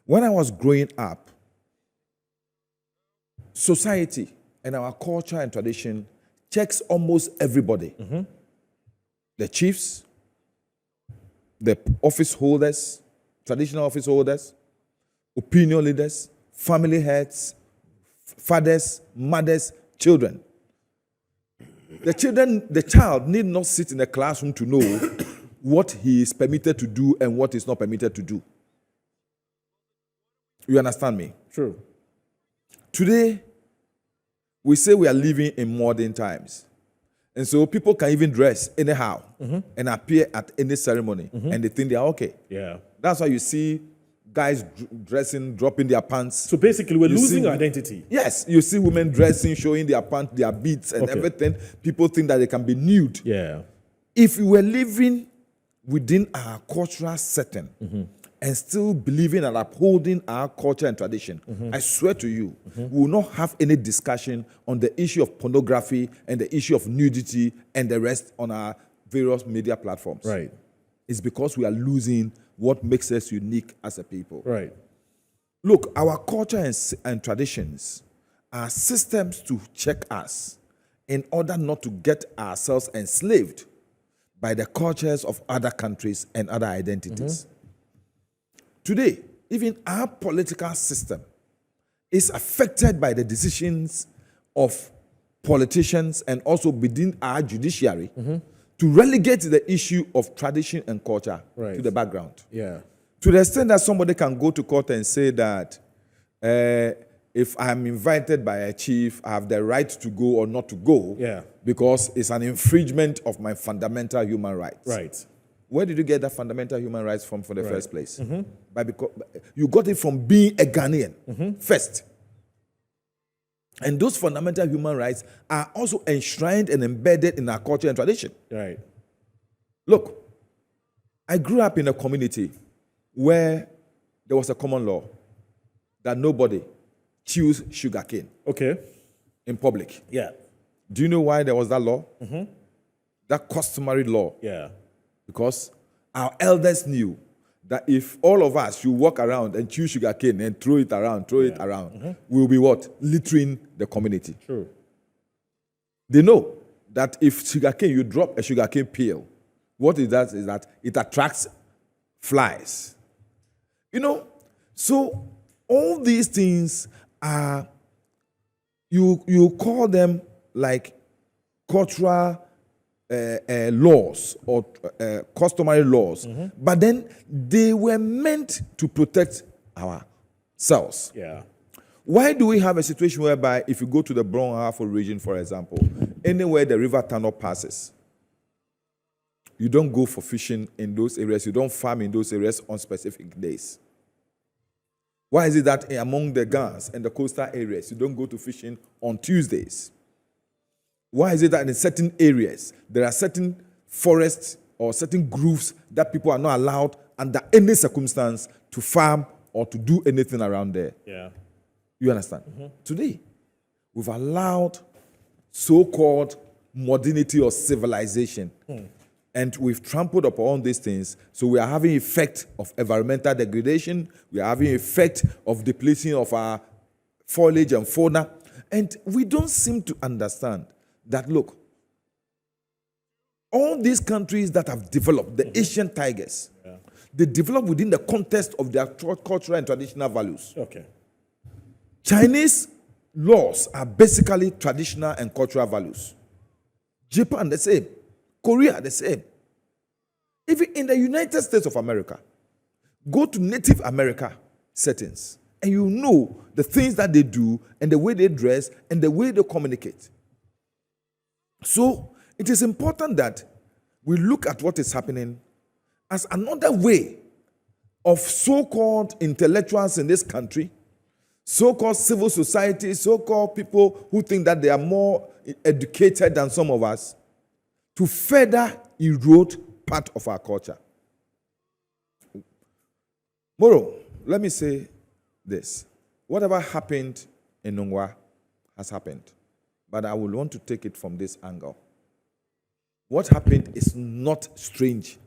Speaker 13: When I was growing up, society and our culture and tradition checks almost everybody. The chiefs, the office holders, traditional office holders, opinion leaders, family heads, fathers, mothers, children. The child need not sit in a classroom to know what he is permitted to do and what is not permitted to do. You understand me?
Speaker 1: True.
Speaker 13: Today, we say we are living in modern times. And so people can even dress anyhow and appear at any ceremony and they think they are okay.
Speaker 1: Yeah.
Speaker 13: That's why you see guys dressing, dropping their pants.
Speaker 1: So basically, we're losing identity.
Speaker 13: Yes. You see women dressing, showing their pants, their beads and everything. People think that they can be nude.
Speaker 1: Yeah.
Speaker 13: If we were living within our cultural setting and still believing and upholding our culture and tradition, I swear to you, we will not have any discussion on the issue of pornography and the issue of nudity and the rest on our various media platforms.
Speaker 1: Right.
Speaker 13: It's because we are losing what makes us unique as a people.
Speaker 1: Right.
Speaker 13: Look, our culture and traditions are systems to check us in order not to get ourselves enslaved by the cultures of other countries and other identities. Today, even our political system is affected by the decisions of politicians and also within our judiciary to relegate the issue of tradition and culture to the background.
Speaker 1: Yeah.
Speaker 13: To the extent that somebody can go to court and say that if I'm invited by a chief, I have the right to go or not to go because it's an infringement of my fundamental human rights.
Speaker 1: Right.
Speaker 13: Where did you get that fundamental human rights from for the first place? Because you got it from being a Ghanaian first. And those fundamental human rights are also enshrined and embedded in our culture and tradition.
Speaker 1: Right.
Speaker 13: Look, I grew up in a community where there was a common law that nobody chews sugarcane. In public.
Speaker 1: Yeah.
Speaker 13: Do you know why there was that law? That customary law.
Speaker 1: Yeah.
Speaker 13: Because our elders knew that if all of us should walk around and chew sugarcane and throw it around, we will be what? Littering the community.
Speaker 1: True.
Speaker 13: They know that if sugarcane, you drop a sugarcane peel, what it does is that it attracts flies. You know, so all these things are, you call them like cultural laws or customary laws, but then they were meant to protect ourselves.
Speaker 1: Yeah.
Speaker 13: Why do we have a situation whereby if you go to the Brown Afro region, for example, anywhere the river tunnel passes, you don't go for fishing in those areas, you don't farm in those areas on specific days. Why is it that among the Ghans and the coastal areas, you don't go to fishing on Tuesdays? Why is it that in certain areas, there are certain forests or certain groves that people are not allowed under any circumstance to farm or to do anything around there?
Speaker 1: Yeah.
Speaker 13: You understand? Today, we've allowed so-called modernity or civilization, and we've trampled upon these things. So we are having effect of environmental degradation. We are having effect of depleting of our foliage and fauna. And we don't seem to understand that, look, all these countries that have developed, the Asian tigers, they develop within the context of their cultural and traditional values.
Speaker 1: Okay.
Speaker 13: Chinese laws are basically traditional and cultural values. Japan, the same. Korea, the same. Even in the United States of America, go to Native America settings, and you know the things that they do and the way they dress and the way they communicate. So it is important that we look at what is happening as another way of so-called intellectuals in this country, so-called civil society, so-called people who think that they are more educated than some of us, to further erode part of our culture. Moro, let me say this. Whatever happened in Nungwa has happened. But I will want to take it from this angle. What happened is not strange.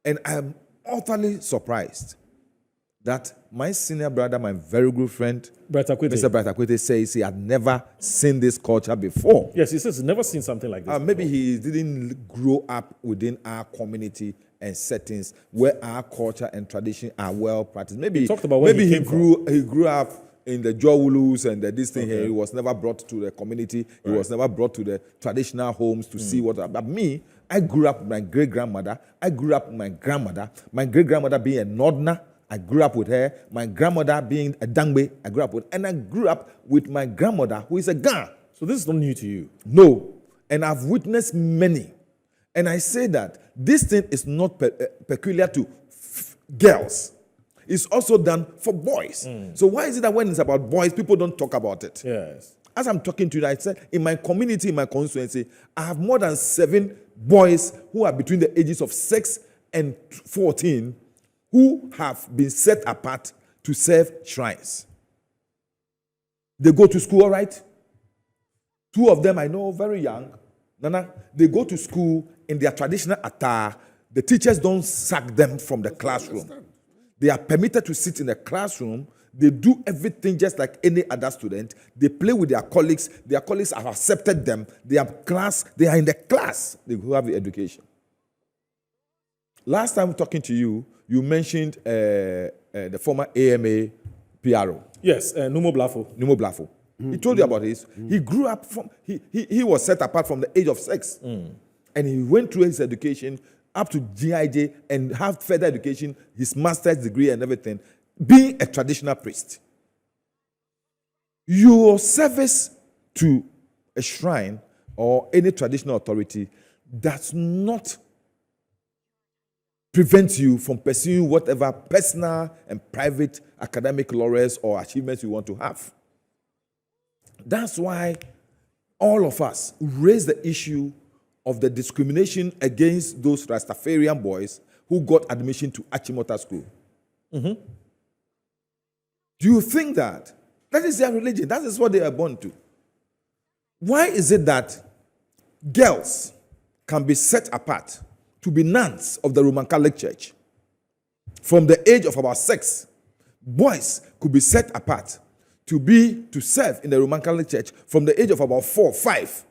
Speaker 13: And I'm utterly surprised that my senior brother, my very good friend, Mr. Bratakwete, says he had never seen this culture before.
Speaker 1: Yes, he says he's never seen something like this.
Speaker 13: Maybe he didn't grow up within our community and settings where our culture and tradition are well practiced. Maybe
Speaker 1: he talked about where he
Speaker 13: grew up in the Jowulus and this thing here. He was never brought to the community. He was never brought to the traditional homes to see what. But me, I grew up with my great-grandmother. I grew up with my grandmother. My great-grandmother being a Northerner, I grew up with her. My grandmother being a Dangbe, I grew up with. And I grew up with my grandmother, who is a Ga.
Speaker 1: So this is not new to you?
Speaker 13: No. And I've witnessed many. And I say that this thing is not peculiar to girls. It's also done for boys. So why is it that when it's about boys, people don't talk about it?
Speaker 1: Yes.
Speaker 13: As I'm talking to you, I said, in my community, in my constituency, I have more than 7 boys who are between the ages of 6 and 14 who have been set apart to serve shrines. They go to school, all right? 2 of them I know, very young. Nana, they go to school in their traditional attire. The teachers don't sack them from the classroom. They are permitted to sit in the classroom. They do everything just like any other student. They play with their colleagues. Their colleagues have accepted them. They are in the class. They have the education. Last time talking to you, you mentioned the former AMA PRO.
Speaker 1: Yes, Numo
Speaker 13: Blafo. He told you about this. He grew up from, he was set apart from the age of 6. And he went through his education up to GIJ and have further education, his master's degree and everything, being a traditional priest. Your service to a shrine or any traditional authority does not prevent you from pursuing whatever personal and private academic laurels or achievements you want to have. That's why all of us raise the issue of the discrimination against those Rastafarian boys who got admission to Achimota School. Do you think that is their religion? That is what they are born to. Why is it that girls can be set apart to be nuns of the Roman Catholic Church from the age of about 6? Boys could be set apart to serve in the Roman Catholic Church from the age of about 4, 5,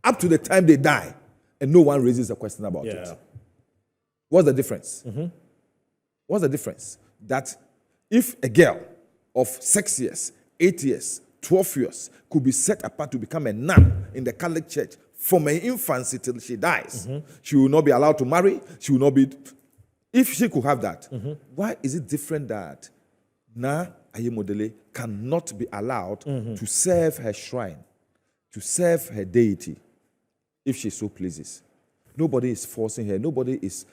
Speaker 13: up to the time they die, and no one raises a question about it. What's the difference? What's the difference? That if a girl of 6 years, 8 years, 12 years could be set apart to become a nun in the Catholic Church from her infancy till she dies, she will not be allowed to marry, she will not be... If she could have that, why is it different that Na Ayemodele cannot be allowed to serve her shrine, to serve her deity, if she so pleases. Nobody is forcing her. Nobody is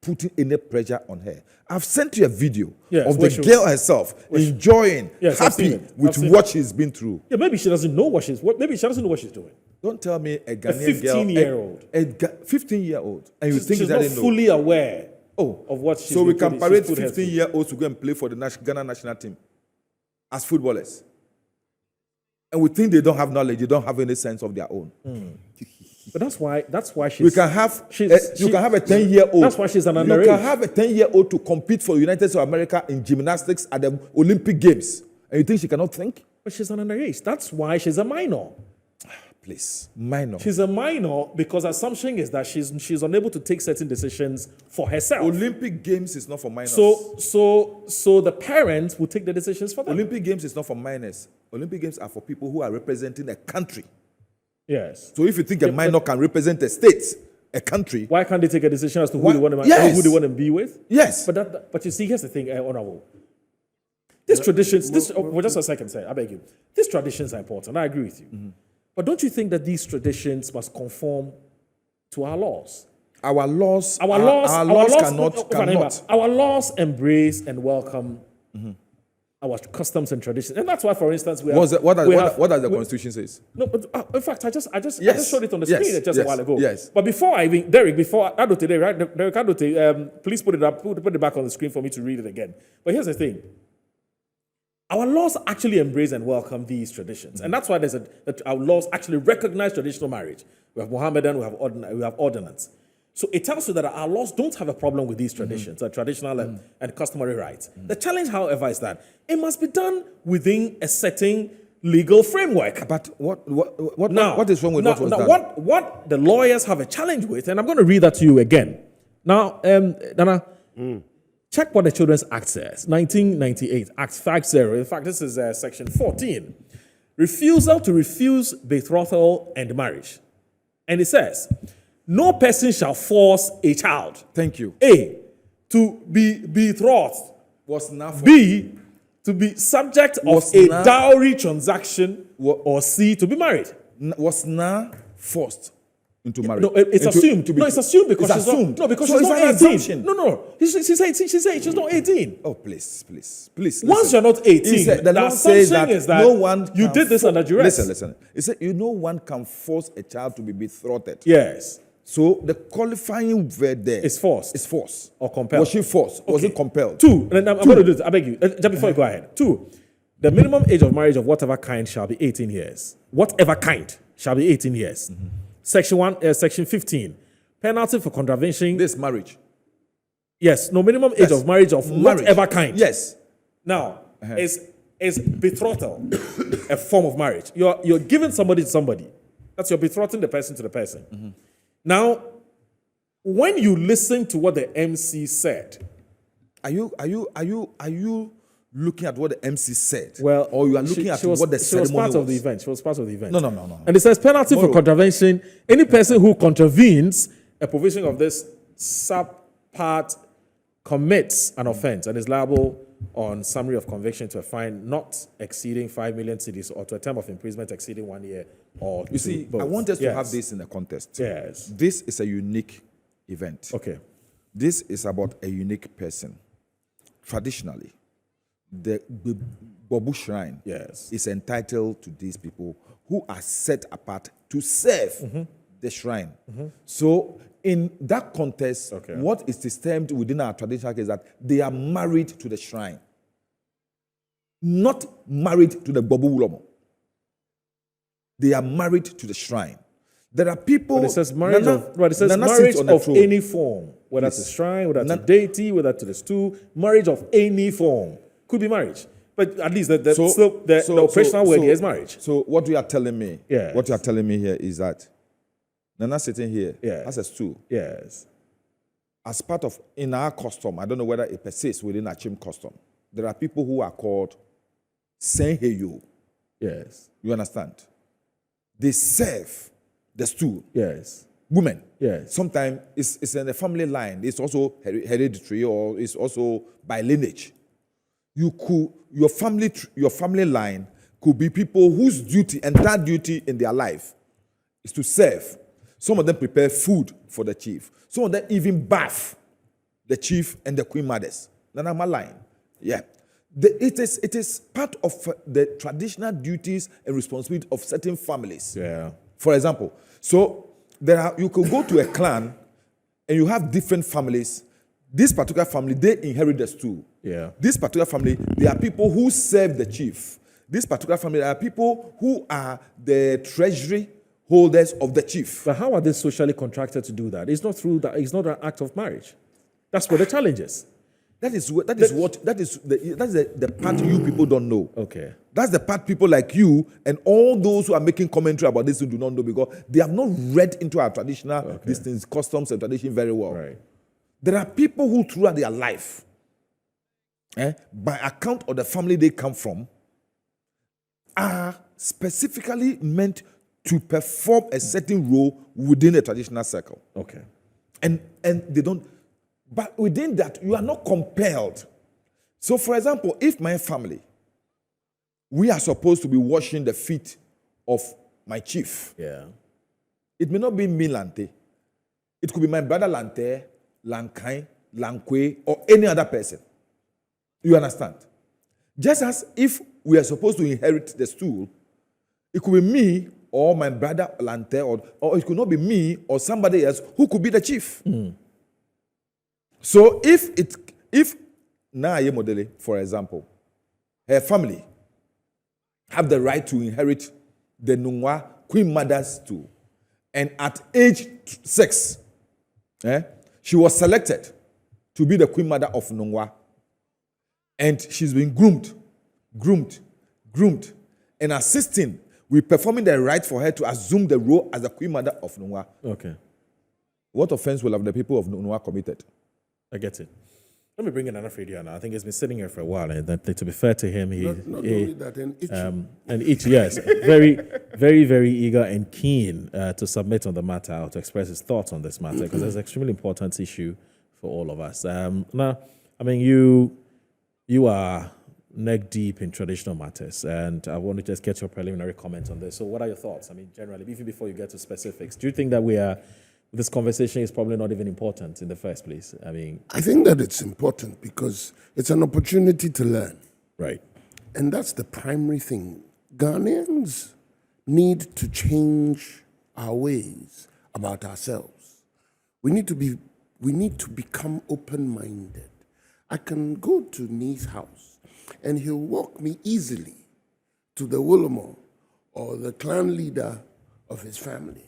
Speaker 13: putting any pressure on her. I've sent you a video of the girl herself enjoying, happy with what she's been through.
Speaker 1: Yeah, maybe she doesn't know what she's doing.
Speaker 13: Don't tell me a Ghanaian
Speaker 1: a 15-year-old.
Speaker 13: A 15-year-old. And you think
Speaker 1: she's
Speaker 13: that
Speaker 1: not fully aware of what she's
Speaker 13: so we can parade 15-year-olds to go and play for the Ghana national team as footballers. And we think they don't have knowledge, they don't have any sense of their own.
Speaker 1: But that's why she's.
Speaker 13: You can have a 10-year-old.
Speaker 1: That's why she's an underage.
Speaker 13: You can have a 10-year-old to compete for the United States of America in gymnastics at the Olympic Games, and you think she cannot think?
Speaker 1: But she's an underage. That's why she's a minor.
Speaker 13: Please, minor.
Speaker 1: She's a minor because assumption is that she's unable to take certain decisions for herself.
Speaker 13: Olympic Games is not for minors.
Speaker 1: So the parents will take the decisions for them.
Speaker 13: Olympic Games is not for minors. Olympic Games are for people who are representing a country.
Speaker 1: Yes.
Speaker 13: So if you think a minor can represent a state, a country,
Speaker 1: why can't they take a decision as to who they want to be with?
Speaker 13: Yes.
Speaker 1: But you see, here's the thing, Honorable. These traditions, just a second, sir, I beg you. These traditions are important. I agree with you. Mm-hmm. But don't you think that these traditions must conform to our laws?
Speaker 13: Our laws cannot.
Speaker 1: Our laws embrace and welcome our customs and traditions, and that's why, for instance, we have.
Speaker 13: What does the Constitution say?
Speaker 1: No, but in fact, I just showed it on the screen just a while ago.
Speaker 13: Yes.
Speaker 1: But before Derek, please put it up, put it back on the screen for me to read it again. But here's the thing. Our laws actually embrace and welcome these traditions. And that's why our laws actually recognize traditional marriage. We have Mohammedan, we have ordinance. So it tells you that our laws don't have a problem with these traditions, traditional and customary rights. The challenge, however, is that it must be done within a certain legal framework.
Speaker 13: But what is wrong with what was done?
Speaker 1: What the lawyers have a challenge with, and I'm going to read that to you again. Now, Nana, check what the Children's Act says. 1998, Act 50. In fact, this is Section 14. Refusal to refuse betrothal and marriage. And it says, no person shall force a child.
Speaker 13: Thank you.
Speaker 1: A, to be betrothed. B, to be subject of a dowry transaction. Or C, to be married.
Speaker 13: Was now forced into marriage.
Speaker 1: No, it's assumed. It's assumed because
Speaker 13: she's
Speaker 1: assumed.
Speaker 13: Not,
Speaker 1: no, because
Speaker 13: so
Speaker 1: she's not 18.
Speaker 13: Assumption.
Speaker 1: No. She said she's not 18.
Speaker 13: Oh, please.
Speaker 1: Once you're not 18, the assumption is that
Speaker 13: no one
Speaker 1: you did this under duress.
Speaker 13: Listen. It said no one can force a child to be betrothed.
Speaker 1: Yes.
Speaker 13: So the qualifying word there
Speaker 1: is forced.
Speaker 13: Is forced.
Speaker 1: Or compelled.
Speaker 13: Was she forced? Okay. Was it compelled?
Speaker 1: 2. And I'm going to do this. I beg you. Just before you go ahead. 2. The minimum age of marriage of whatever kind shall be 18 years. Whatever kind shall be 18 years. Mm-hmm. Section 15. Penalty for contravention.
Speaker 13: This marriage.
Speaker 1: Yes. No minimum age of marriage of whatever kind.
Speaker 13: Yes.
Speaker 1: Now, is betrothal a form of marriage? You're giving somebody to somebody. That's you're betrothing the person to the person. Mm-hmm. Now, when you listen to what the MC said,
Speaker 13: are you looking at what the MC said?
Speaker 1: Well,
Speaker 13: or you are looking at what the ceremony was?
Speaker 1: She was part of the event. She was part of the event.
Speaker 13: No.
Speaker 1: And it says penalty for contravention. Any person who contravenes a provision of this subpart commits an offense and is liable on summary of conviction to a fine not exceeding 5 million cedis or to a term of imprisonment exceeding 1 year or
Speaker 13: you see, both. I want us to have this in a context.
Speaker 1: Yes.
Speaker 13: This is a unique event.
Speaker 1: Okay.
Speaker 13: This is about a unique person. Traditionally, the Bobu Shrine is entitled to these people who are set apart to serve the shrine. Mm-hmm. So in that context, what is termed within our traditional case is that they are married to the shrine, not married to the Bobu Wulomo. They are married to the shrine. There are people.
Speaker 1: But it says marriage of any form, whether it's a shrine, whether it's a deity, whether it's a stool, marriage of any form could be marriage. But at least the operational word here is marriage.
Speaker 13: So what you are telling me, here is that Nana sitting here has a stool.
Speaker 1: Yes.
Speaker 13: As part of in our custom, I don't know whether it persists within our Chim custom. There are people who are called Senheyo.
Speaker 1: Yes.
Speaker 13: You understand? They serve the stool.
Speaker 1: Yes.
Speaker 13: Women.
Speaker 1: Yes.
Speaker 13: Sometimes it's in the family line. It's also hereditary or it's also by lineage. Your family line could be people whose duty, entire duty in their life is to serve. Some of them prepare food for the chief. Some of them even bath the chief and the queen mothers. Then I'm lying. Yeah. It is part of the traditional duties and responsibility of certain families.
Speaker 1: Yeah.
Speaker 13: For example, so you could go to a clan and you have different families. This particular family, they inherit the stool.
Speaker 1: Yeah.
Speaker 13: This particular family, there are people who serve the chief. This particular family, there are people who are the treasury holders of the chief.
Speaker 1: But how are they socially contracted to do that? It's not through that. It's not an act of marriage. That's what the challenge is.
Speaker 13: That is the part you people don't know.
Speaker 1: Okay.
Speaker 13: That's the part people like you and all those who are making commentary about this who do not know, because they have not read into our traditional these things, customs and tradition very well.
Speaker 1: Right.
Speaker 13: There are people who throughout their life, by account of the family they come from, are specifically meant to perform a certain role within a traditional circle.
Speaker 1: Okay.
Speaker 13: And they don't. But within that, you are not compelled. So, for example, if my family, we are supposed to be washing the feet of my chief.
Speaker 1: Yeah.
Speaker 13: It may not be me, Lante. It could be my brother, Lante, Lankai, Lankwe, or any other person. You understand? Just as if we are supposed to inherit the stool, it could be me or my brother, Lante, or it could not be me or somebody else who could be the chief.
Speaker 1: Mm.
Speaker 13: So if Naaye Modele, for example, her family have the right to inherit the Nungwa Queen Mother's stool, and at age 6, she was selected to be the Queen Mother of Nungwa, and she's been groomed, and assisting with performing the right for her to assume the role as the Queen Mother of Nungwa.
Speaker 1: Okay.
Speaker 13: What offense will have the people of Nungwa committed?
Speaker 1: I get it. Let me bring in another video now. I think he's been sitting here for a while, and to be fair to him,
Speaker 16: not only that,
Speaker 1: and itchy, yes, very, very, very eager and keen to submit on the matter, or to express his thoughts on this matter, because it's an extremely important issue for all of us. Now, I mean, you are neck deep in traditional matters, and I want to just get your preliminary comments on this. So, what are your thoughts? I mean, generally, even before you get to specifics, do you think that this conversation is probably not even important in the first place?
Speaker 16: I think that it's important because it's an opportunity to learn.
Speaker 1: Right.
Speaker 16: And that's the primary thing. Ghanaians need to change our ways about ourselves. We need to become open-minded. I can go to Ni's house and he'll walk me easily to the Wolomo or the clan leader of his family,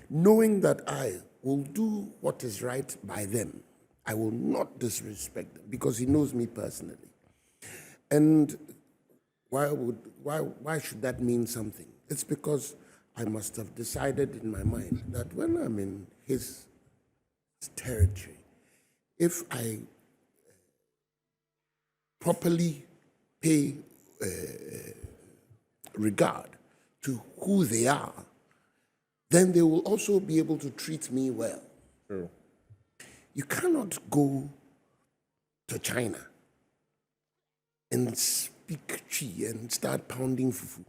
Speaker 16: knowing that I will do what is right by them. I will not disrespect them because he knows me personally. And why should that mean something? It's because I must have decided in my mind that when I'm in his territory, if I properly pay regard to who they are, then they will also be able to treat me well.
Speaker 1: True.
Speaker 16: You cannot go to China and speak Chi and start pounding fufu.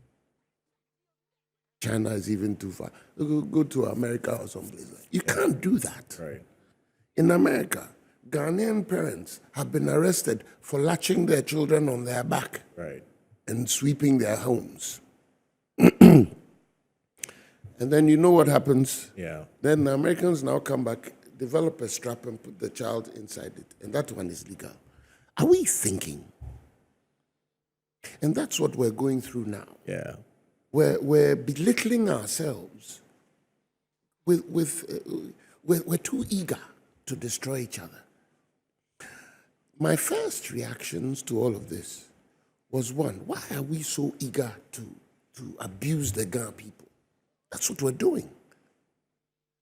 Speaker 16: China is even too far. Go to America or someplace. You can't do that.
Speaker 1: Right.
Speaker 16: In America, Ghanaian parents have been arrested for latching their children on their back,
Speaker 1: right,
Speaker 16: and sweeping their homes. And then you know what happens?
Speaker 1: Yeah.
Speaker 16: Then the Americans now come back, develop a strap and put the child inside it. And that one is legal. Are we thinking? And that's what we're going through now.
Speaker 1: Yeah.
Speaker 16: We're belittling ourselves. We're too eager to destroy each other. My first reactions to all of this was, one, why are we so eager to abuse the Ga people? That's what we're doing.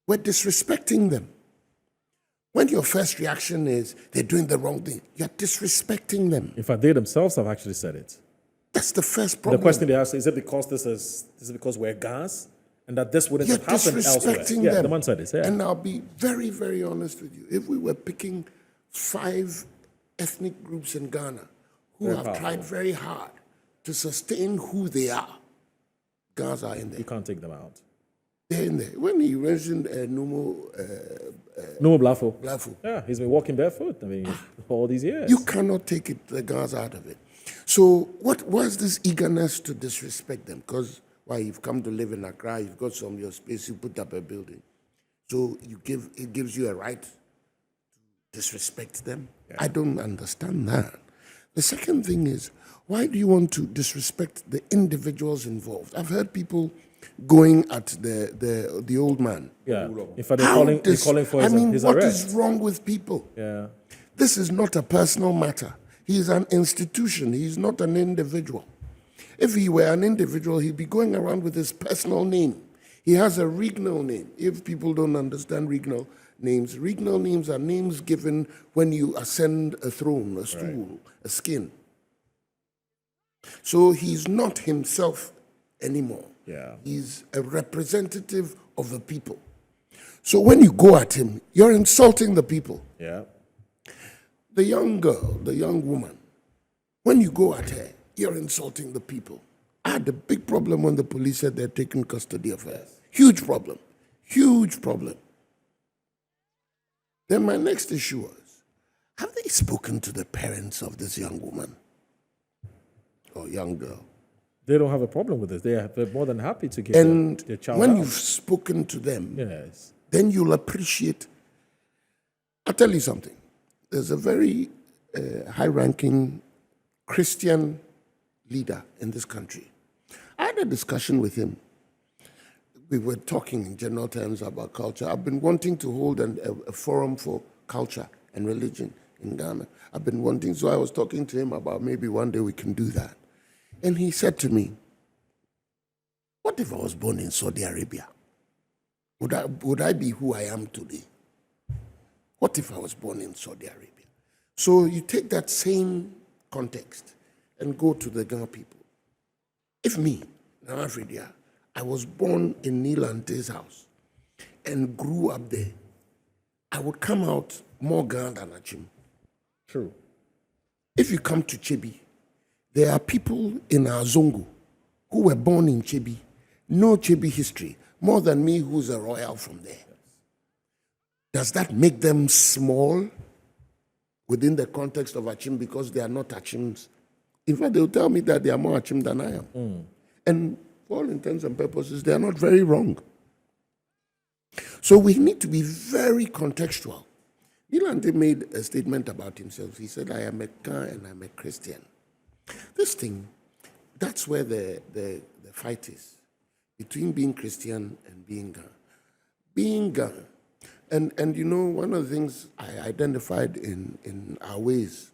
Speaker 16: We're disrespecting them. When your first reaction is they're doing the wrong thing, you're disrespecting them.
Speaker 1: In fact, they themselves have actually said it.
Speaker 16: That's the first problem.
Speaker 1: The question they ask is it because this is because we're gas, and that this wouldn't have happened elsewhere? Yeah, the man said it. Yeah.
Speaker 16: And I'll be very, very honest with you. If we were picking 5 ethnic groups in Ghana who have tried very hard to sustain who they are, Gaza are in there.
Speaker 1: You can't take them out.
Speaker 16: They're in there. When he mentioned
Speaker 1: Numo Blafo.
Speaker 16: Blafo.
Speaker 1: Yeah, he's been walking barefoot. I mean, all these years.
Speaker 16: You cannot take the guards out of it. So what was this eagerness to disrespect them? Because why, you've come to live in Accra, you've got some of your space, you put up a building. So it gives you a right to disrespect them? Yeah. I don't understand that. The second thing is, why do you want to disrespect the individuals involved? I've heard people going at the old man.
Speaker 1: Yeah. In fact, they're calling for his
Speaker 16: what
Speaker 1: arrest.
Speaker 16: is wrong with people?
Speaker 1: Yeah.
Speaker 16: This is not a personal matter. He is an institution. He is not an individual. If he were an individual, he'd be going around with his personal name. He has a regnal name. If people don't understand regnal names are names given when you ascend a throne, a stool, a skin. So he's not himself anymore.
Speaker 1: Yeah.
Speaker 16: He's a representative of the people. So when you go at him, you're insulting the people.
Speaker 1: Yeah.
Speaker 16: The young girl, the young woman, when you go at her, you're insulting the people. I had a big problem when the police said they're taking custody of her. Huge problem. Huge problem. Then my next issue was, have they spoken to the parents of this young woman or young girl?
Speaker 1: They don't have a problem with this. They're more than happy to give their child
Speaker 16: when
Speaker 1: out.
Speaker 16: you've spoken to them,
Speaker 1: yes,
Speaker 16: then you'll appreciate. I'll tell you something. There's a very high-ranking Christian leader in this country. I had a discussion with him. We were talking in general terms about culture. I've been wanting to hold a forum for culture and religion in Ghana. I've been wanting, so I was talking to him about maybe one day we can do that. And he said to me, what if I was born in Saudi Arabia? Would I be who I am today? What if I was born in Saudi Arabia? So you take that same context and go to the Ghana people. If me, Nana Fredia, I was born in Nilante's house and grew up there, I would come out more Ghana than Achim.
Speaker 1: True.
Speaker 16: If you come to Chebi, there are people in Azongo who were born in Chebi, know Chebi history, more than me who's a royal from there. Does that make them small within the context of Achim because they are not Achims? In fact, they'll tell me that they are more Achim than I am. And for all intents and purposes, they are not very wrong. So we need to be very contextual. Nilante made a statement about himself. He said, I am a Ghana and I'm a Christian. This thing, that's where the fight is, between being Christian and being Ghana. Being Ghana. And you know, one of the things I identified in our ways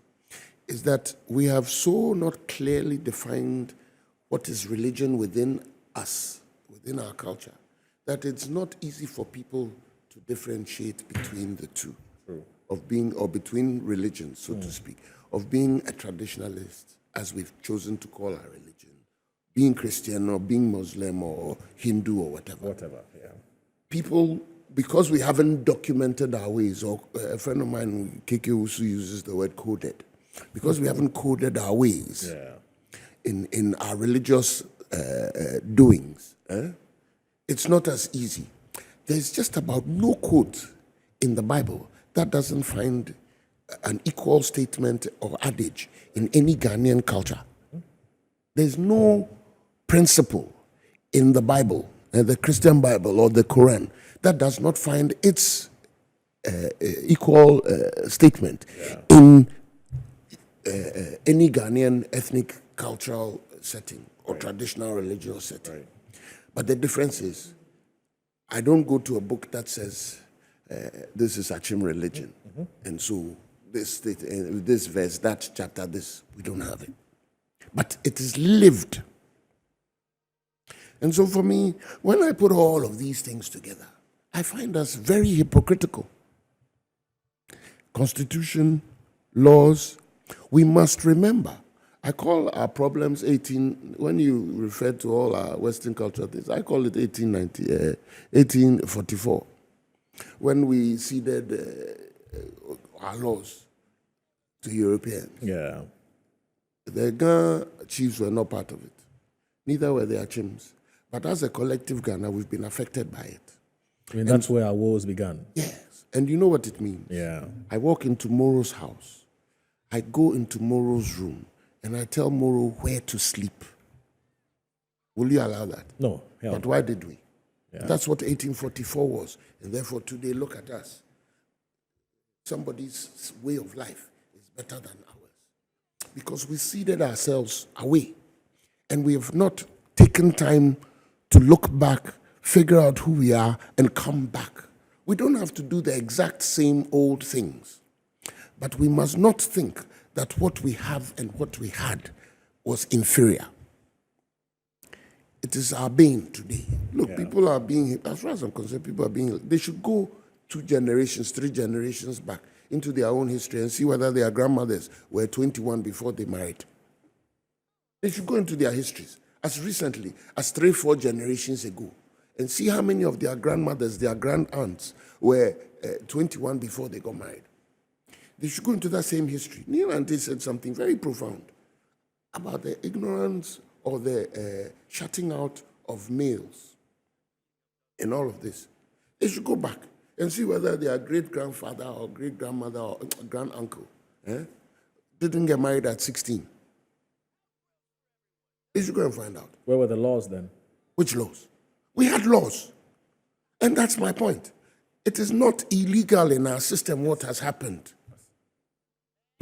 Speaker 16: is that we have so not clearly defined what is religion within us, within our culture, that it's not easy for people to differentiate between the two.
Speaker 1: True.
Speaker 16: Of being, or between religions, so to speak, of being a traditionalist, as we've chosen to call our religion, being Christian or being Muslim or Hindu or whatever.
Speaker 1: Whatever, yeah.
Speaker 16: People, because we haven't documented our ways, or a friend of mine, Keke Usu, uses the word coded, because we haven't coded our ways in our religious doings, it's not as easy. There's just about no quote in the Bible that doesn't find an equal statement or adage in any Ghanaian culture. There's no principle in the Bible, the Christian Bible or the Quran, that does not find its equal statement in any Ghanaian ethnic cultural setting or traditional religious setting.
Speaker 1: Right.
Speaker 16: But the difference is, I don't go to a book that says, this is Achim religion, and so this verse, that chapter, this, we don't have it. But it is lived. And so for me, when I put all of these things together, I find us very hypocritical. Constitution, laws, we must remember. I call our problems when you refer to all our Western cultural things, I call it 1844. When we ceded our laws to Europeans.
Speaker 1: Yeah.
Speaker 16: The Ghana chiefs were not part of it. Neither were the Achims. But as a collective Ghana, we've been affected by it.
Speaker 1: I mean, that's where our wars began.
Speaker 16: Yes. And you know what it means?
Speaker 1: Yeah.
Speaker 16: I walk into Moro's house. I go into Moro's room and I tell Moro where to sleep. Will you allow that?
Speaker 1: No.
Speaker 16: But why did we?
Speaker 1: Yeah.
Speaker 16: That's what 1844 was. And therefore today, look at us. Somebody's way of life is better than ours. Because we seeded ourselves away. And we have not taken time to look back, figure out who we are, and come back. We don't have to do the exact same old things. But we must not think that what we have and what we had was inferior. It is our being today. Look, people are being, as far as I'm concerned, people are being, they should go 2 generations, 3 generations back into their own history and see whether their grandmothers were 21 before they married. They should go into their histories as recently as 3, 4 generations ago and see how many of their grandmothers, their grand-aunts were 21 before they got married. They should go into that same history. Neil Ante said something very profound about the ignorance or the shutting out of males in all of this. They should go back and see whether their great-grandfather or great-grandmother or grand-uncle didn't get married at 16. They should go and find out.
Speaker 1: Where were the laws then?
Speaker 16: Which laws? We had laws. And that's my point. It is not illegal in our system what has happened.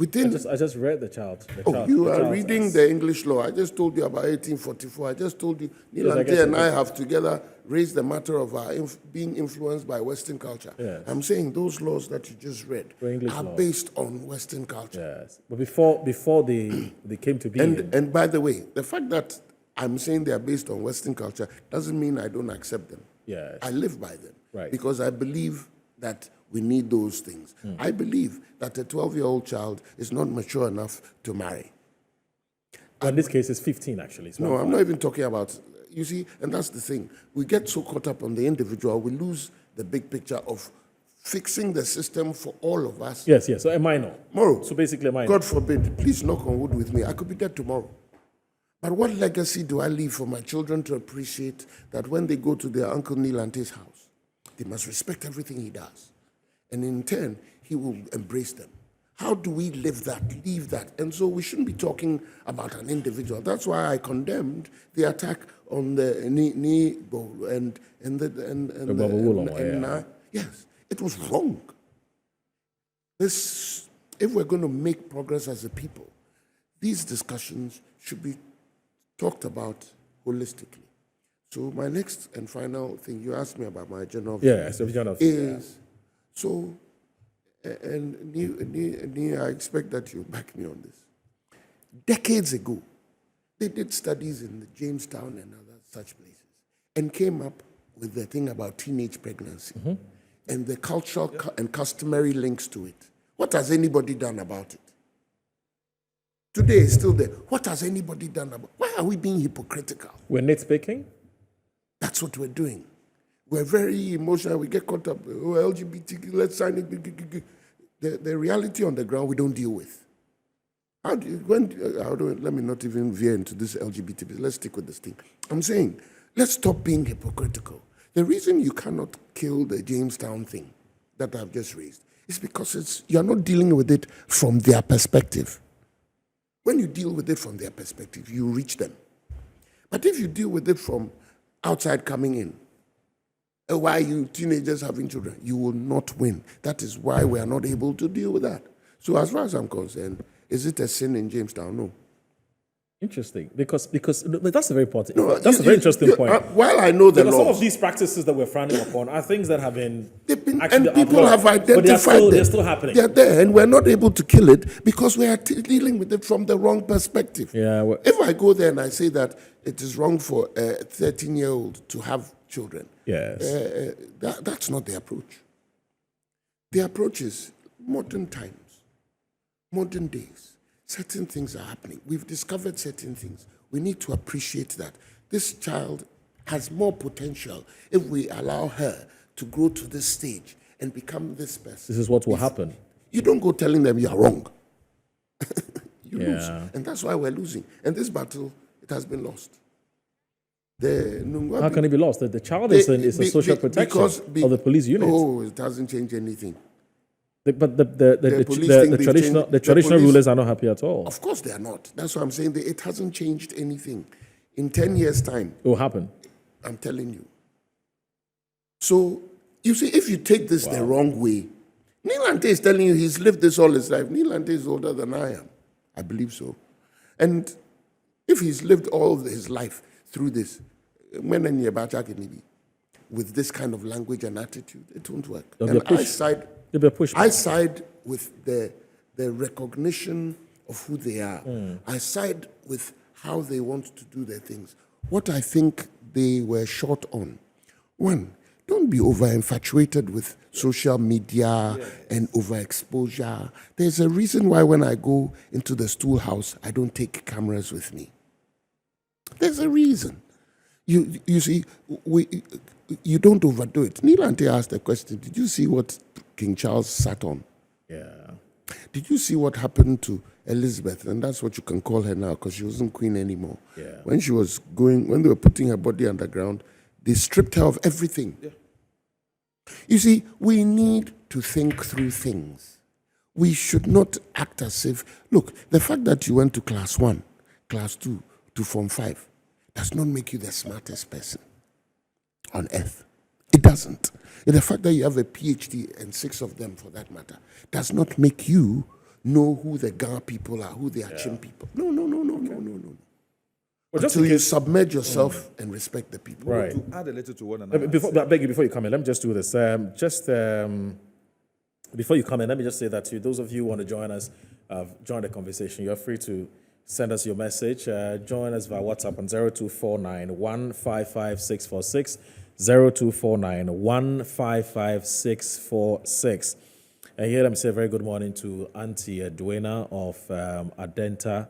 Speaker 1: I just read the child.
Speaker 16: You are reading the English law. I just told you about 1844. I just told you, Neil Ante and I have together raised the matter of our being influenced by Western culture.
Speaker 1: Yes.
Speaker 16: I'm saying those laws that you just read are based on Western culture.
Speaker 1: Yes. But before they came to be.
Speaker 16: And by the way, the fact that I'm saying they are based on Western culture doesn't mean I don't accept them.
Speaker 1: Yes.
Speaker 16: I live by them.
Speaker 1: Right.
Speaker 16: Because I believe that we need those things. I believe that a 12-year-old child is not mature enough to marry.
Speaker 1: Well, in this case, it's 15, actually.
Speaker 16: No, I'm not even talking about, you see, and that's the thing. We get so caught up on the individual, we lose the big picture of fixing the system for all of us.
Speaker 1: Yes, so a minor.
Speaker 16: Tomorrow.
Speaker 1: So basically a minor.
Speaker 16: God forbid, please knock on wood with me. I could be dead tomorrow. But what legacy do I leave for my children to appreciate that when they go to their Uncle Neil Ante's house, they must respect everything he does? And in turn, he will embrace them. How do we leave that? And so we shouldn't be talking about an individual. That's why I condemned the attack on the Nibo and yes, it was wrong. If we're going to make progress as a people, these discussions should be talked about holistically. So my next and final thing, you asked me about my general view. Is so, and I expect that you back me on this. Decades ago, they did studies in Jamestown and other such places and came up with the thing about teenage pregnancy and the cultural and customary links to it. What has anybody done about it? Today it's still there. What has anybody done about it? Why are we being hypocritical?
Speaker 1: We're nitpicking?
Speaker 16: That's what we're doing. We're very emotional. We get caught up. Oh, LGBTQ, let's sign it. The reality on the ground, we don't deal with. Let me not even veer into this LGBT. Let's stick with this thing. I'm saying, let's stop being hypocritical. The reason you cannot kill the Jamestown thing that I've just raised is because you're not dealing with it from their perspective. When you deal with it from their perspective, you reach them. But if you deal with it from outside coming in, why you teenagers having children, you will not win. That is why we are not able to deal with that. So as far as I'm concerned, is it a sin in Jamestown? No.
Speaker 1: Interesting, because that's a very important. No, that's a very interesting point.
Speaker 16: While I know the laws,
Speaker 1: some of these practices that we're frowning upon are things that have been
Speaker 16: and people have identified them.
Speaker 1: They're still happening.
Speaker 16: They're there, and we're not able to kill it because we are dealing with it from the wrong perspective.
Speaker 1: Yeah.
Speaker 16: If I go there and I say that it is wrong for a 13-year-old to have children,
Speaker 1: yes,
Speaker 16: that's not the approach. The approach is modern times, modern days. Certain things are happening. We've discovered certain things. We need to appreciate that. This child has more potential if we allow her to grow to this stage and become this person.
Speaker 1: This is what will happen.
Speaker 16: You don't go telling them you are wrong. You
Speaker 1: Yeah.
Speaker 16: lose. And that's why we're losing. And this battle, it has been lost.
Speaker 1: How can it be lost? The child is a social protection of the police unit.
Speaker 16: Oh, it hasn't changed anything.
Speaker 1: But the traditional rulers are not happy at all.
Speaker 16: Of course they are not. That's what I'm saying. It hasn't changed anything. In 10 years' time,
Speaker 1: it will happen.
Speaker 16: I'm telling you. So, you see, if you take this the wrong way, Neil Ante is telling you he's lived this all his life. Neil Ante is older than I am. I believe so. And if he's lived all his life through this, with this kind of language and attitude, it won't work. And I side with the recognition of who they are. I side with how they want to do their things. What I think they were short on. One, don't be over-infatuated with social media and overexposure. There's a reason why when I go into the stool house, I don't take cameras with me. There's a reason. You see, you don't overdo it. Neil Ante asked a question. Did you see what King Charles sat on?
Speaker 1: Yeah.
Speaker 16: Did you see what happened to Elizabeth? And that's what you can call her now because she wasn't queen anymore.
Speaker 1: Yeah.
Speaker 16: When they were putting her body underground, they stripped her of everything. Yeah. You see, we need to think through things. We should not act as if, look, the fact that you went to class 1, class 2, to form 5 does not make you the smartest person on earth. It doesn't. And the fact that you have a PhD, and 6 of them for that matter, does not make you know who the Ga people are, who the Achim people. No.
Speaker 1: Well,
Speaker 16: until you submerge yourself and respect the people.
Speaker 1: Right.
Speaker 13: To add a little to one another.
Speaker 1: I beg you, before you come in, let me just do this. Before you come in, let me just say that to those of you who want to join us, join the conversation, you're free to send us your message. Join us via WhatsApp on 0249 155 646, 0249 155 646. And here let me say a very good morning to Auntie Edwina of Adenta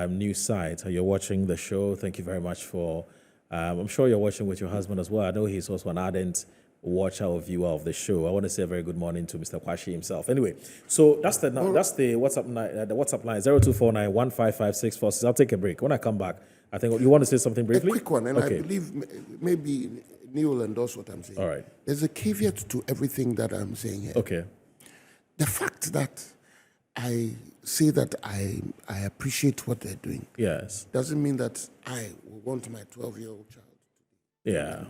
Speaker 1: news site. You're watching the show. Thank you very much for, I'm sure you're watching with your husband as well. I know he's also an ardent watcher or viewer of the show. I want to say a very good morning to Mr. Kwashi himself. Anyway, so that's the WhatsApp line 0249 155 646. I'll take a break. When I come back, I think you want to say something briefly?
Speaker 16: A quick one, and okay. I believe maybe Neil will endorse what I'm saying.
Speaker 1: All right.
Speaker 16: There's a caveat to everything that I'm saying here.
Speaker 1: Okay.
Speaker 16: The fact that I say that I appreciate what they're doing.
Speaker 1: Yes.
Speaker 16: Doesn't mean that I want my 12-year-old child.
Speaker 1: Yeah.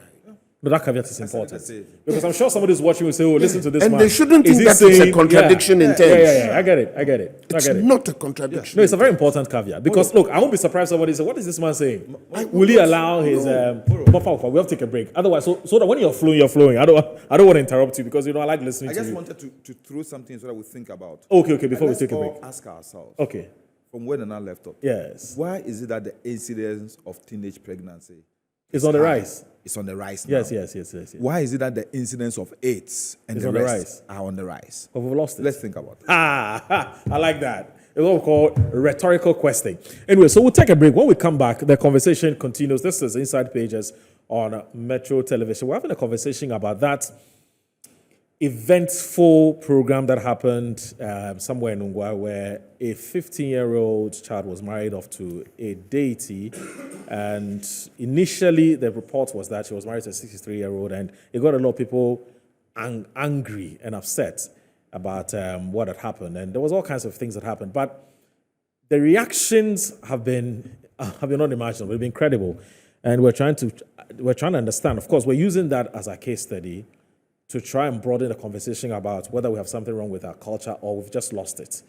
Speaker 1: But that caveat is important. Because I'm sure somebody who's watching will say, oh, listen to this
Speaker 16: and
Speaker 1: man.
Speaker 16: They shouldn't think that it's a contradiction in terms.
Speaker 1: Yeah. I get it.
Speaker 16: It's not a contradiction.
Speaker 1: No, it's a very important caveat. Because, look, I won't be surprised somebody say, what is this man saying? Will he allow his... we have to take a break. Otherwise, so that when you're flowing. I don't want to interrupt you because, I like listening to you.
Speaker 13: I just wanted to throw something so that we think about.
Speaker 1: Okay, before we take a break.
Speaker 13: Ask ourselves.
Speaker 1: Okay.
Speaker 13: From where Nana left off.
Speaker 1: Yes.
Speaker 13: Why is it that the incidence of teenage pregnancy
Speaker 1: is on the rise?
Speaker 13: It's on the rise now.
Speaker 1: Yes.
Speaker 13: Why is it that the incidence of AIDS and the rest are on the rise?
Speaker 1: But we've lost it.
Speaker 13: Let's think about it.
Speaker 1: I like that. It's what we call rhetorical questioning. Anyway, so we'll take a break. When we come back, the conversation continues. This is Inside Pages on Metro Television. We're having a conversation about that eventful program that happened somewhere in Ungwa where a 15-year-old child was married off to a deity. And initially, the report was that she was married to a 63-year-old, and it got a lot of people angry and upset about what had happened. And there was all kinds of things that happened. But the reactions have been unimaginable. They've been incredible. And we're trying to understand. Of course, we're using that as a case study to try and broaden the conversation about whether we have something wrong with our culture or we've just lost it.